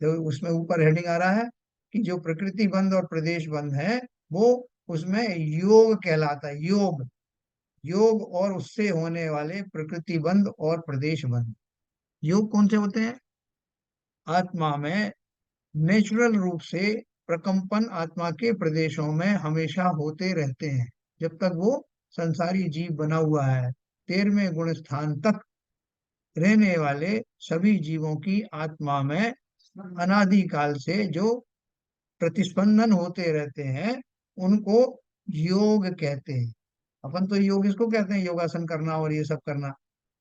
तो उसमें ऊपर हेडिंग आ रहा है कि जो प्रकृति बंध और प्रदेश बंध है, वो उसमें योग कहलाता है। योग, योग और उससे होने वाले प्रकृति बंध और प्रदेश बंध। योग कौन से होते हैं? आत्मा में नेचुरल रूप से प्रकंपन आत्मा के प्रदेशों में हमेशा होते रहते हैं जब तक वो संसारी जीव बना हुआ है। 13वें गुण स्थान तक रहने वाले सभी जीवों की आत्मा में अनादिकाल से जो प्रतिस्पंदन होते रहते हैं उनको योग कहते हैं। अपन तो योग इसको कहते हैं, योगासन करना और ये सब करना,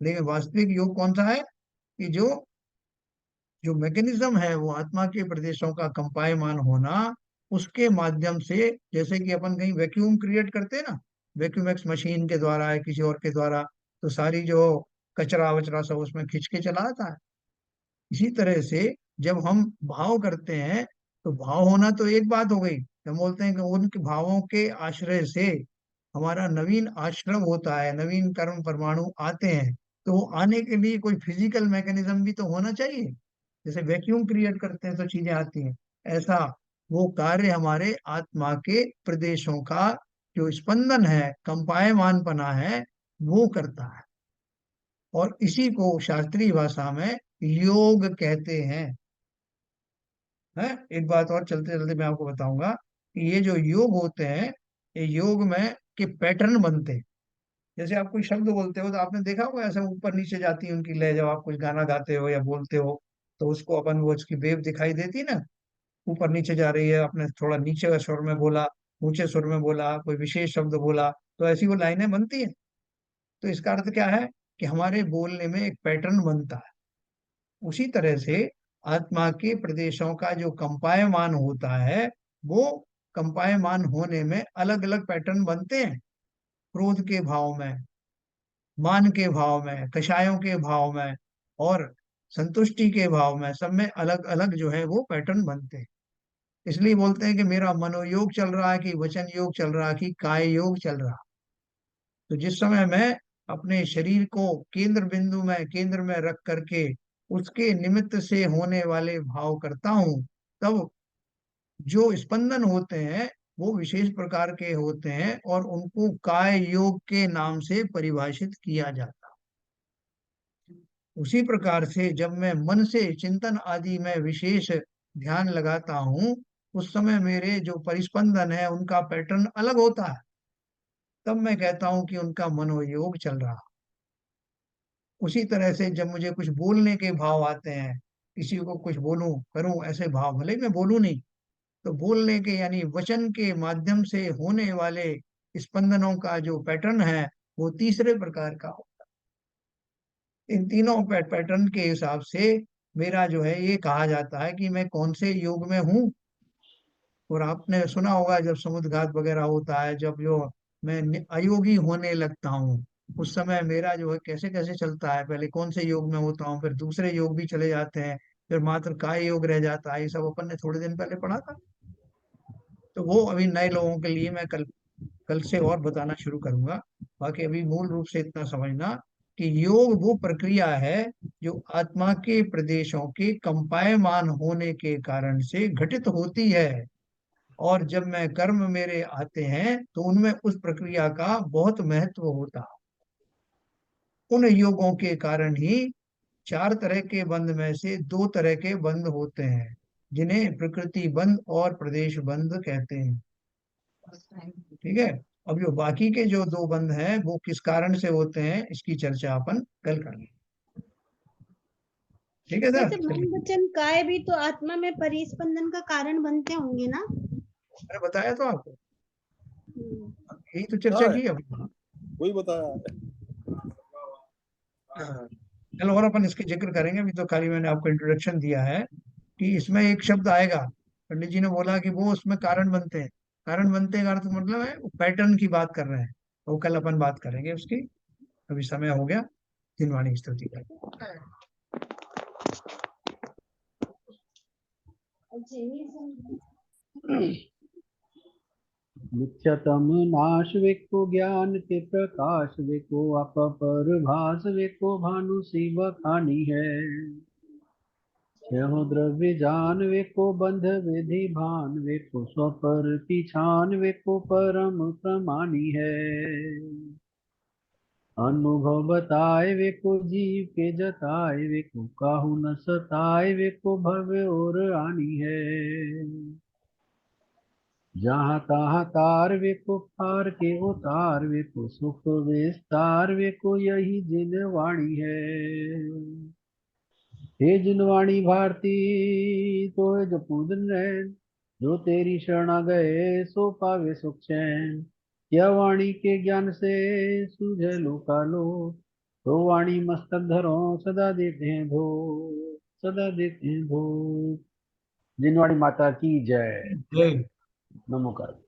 लेकिन वास्तविक योग कौन सा है? कि जो जो मैकेनिज्म है वो आत्मा के प्रदेशों का कंपायमान होना, उसके माध्यम से, जैसे कि अपन कहीं वैक्यूम क्रिएट करते हैं ना, वैक्यूम एक्स मशीन के द्वारा या किसी और के द्वारा, तो सारी जो कचरा वचरा सब उसमें खींच के चला आता है। इसी तरह से जब हम भाव करते हैं तो भाव होना तो एक बात हो गई, हम बोलते हैं कि उनके भावों के आश्रय से हमारा नवीन आश्रम होता है, नवीन कर्म परमाणु आते हैं। तो वो आने के लिए कोई फिजिकल मैकेनिज्म भी तो होना चाहिए। जैसे वैक्यूम क्रिएट करते हैं तो चीजें आती हैं, ऐसा वो कार्य हमारे आत्मा के प्रदेशों का जो स्पंदन है, कंपायमान पना है, वो करता है। और इसी को शास्त्रीय भाषा में योग कहते हैं। है, एक बात और चलते चलते मैं आपको बताऊंगा कि ये जो योग होते हैं, ये योग में के पैटर्न बनते हैं। जैसे आप कोई शब्द बोलते हो तो आपने देखा होगा ऐसे ऊपर नीचे जाती है उनकी लय, जब आप कुछ गाना गाते हो या बोलते हो तो उसको अपन वो उसकी वेव दिखाई देती है ना, ऊपर नीचे जा रही है। आपने थोड़ा नीचे स्वर में बोला, ऊंचे स्वर में बोला, कोई विशेष शब्द बोला, तो ऐसी वो लाइनें बनती हैं। तो इसका अर्थ क्या है? कि हमारे बोलने में एक पैटर्न बनता है। उसी तरह से आत्मा के प्रदेशों का जो कंपायमान होता है, वो कंपायमान होने में अलग अलग पैटर्न बनते हैं। क्रोध के भाव में, मान के भाव में, कषायों के भाव में और संतुष्टि के भाव में, सब में अलग अलग जो है वो पैटर्न बनते हैं। इसलिए बोलते हैं कि मेरा मनोयोग चल रहा है, कि वचन योग चल रहा है, कि काय योग चल रहा है। तो जिस समय मैं अपने शरीर को केंद्र में रख करके उसके निमित्त से होने वाले भाव करता हूँ, तब जो स्पंदन होते हैं वो विशेष प्रकार के होते हैं और उनको काय योग के नाम से परिभाषित किया जाता है। उसी प्रकार से जब मैं मन से चिंतन आदि में विशेष ध्यान लगाता हूँ, उस समय मेरे जो परिस्पंदन है उनका पैटर्न अलग होता है। तब मैं कहता हूँ कि उनका मनोयोग चल रहा। उसी तरह से जब मुझे कुछ बोलने के भाव आते हैं, किसी को कुछ बोलूं करूं ऐसे भाव, भले ही मैं बोलूं नहीं, तो बोलने के यानी वचन के माध्यम से होने वाले स्पंदनों का जो पैटर्न है वो तीसरे प्रकार का हो। इन तीनों पैटर्न के हिसाब से मेरा जो है ये कहा जाता है कि मैं कौन से योग में हूँ। और आपने सुना होगा जब समुद्रघात वगैरह होता है, जब जो मैं अयोगी होने लगता हूँ, उस समय मेरा जो है कैसे कैसे चलता है, पहले कौन से योग में होता हूँ, फिर दूसरे योग भी चले जाते हैं, फिर मात्र काय योग रह जाता है। ये सब अपन ने थोड़े दिन पहले पढ़ा था। तो वो अभी नए लोगों के लिए मैं कल कल से और बताना शुरू करूंगा। बाकी अभी मूल रूप से इतना समझना कि योग वो प्रक्रिया है जो आत्मा के प्रदेशों के कंपायमान होने के कारण से घटित होती है। और जब मैं कर्म मेरे आते हैं तो उनमें उस प्रक्रिया का बहुत महत्व होता है। उन योगों के कारण ही चार तरह के बंध में से दो तरह के बंध होते हैं, जिन्हें प्रकृति बंध और प्रदेश बंध कहते हैं। ठीक है। अब जो बाकी के जो दो बंध हैं वो किस कारण से होते हैं, इसकी चर्चा अपन कल करेंगे। ठीक है सर, वैसे मन चलिए। वचन काय भी तो आत्मा में परिस्पंदन का कारण बनते होंगे ना। मैंने बताया तो आपको, हम्म। यही तो चर्चा हाँ, की अभी। वही बताया। हाँ। कल और अपन इसके जिक्र करेंगे, अभी तो खाली मैंने आपको इंट्रोडक्शन दिया है कि इसमें एक शब्द आएगा। पंडित जी ने बोला कि वो उसमें कारण बनते हैं। कारण बनते का अर्थ मतलब है वो पैटर्न की बात कर रहे हैं, वो कल अपन बात करेंगे उसकी। अभी समय हो गया। दिनवाणी स्तुति का। मिथ्यतम नाश वेको ज्ञान के प्रकाश वेको आप पर भास वेको भानु शिव खानी है। छहो द्रव्य जान वे को बंध विधि भान वे को स्वपर पिछान वे को परम प्रमानी है। अनुभव बताए वे को जीव के जताए वे को काहू न सताए वे को भव्य और आनी है। जहाँ तहाँ तार वे को पार के उतार वे को सुख विस्तार वे को यही जिन वाणी है। हे जिनवाणी भारती तो है जो पूजन रैन जो तेरी शरणा गए सो पावे सुख चैन। यह वाणी के ज्ञान से सूझे लोकालो तो वाणी मस्तक धरो सदा देते हैं धो सदा देते हैं धो। जिनवाणी माता की जय। जय। नमो कार्य।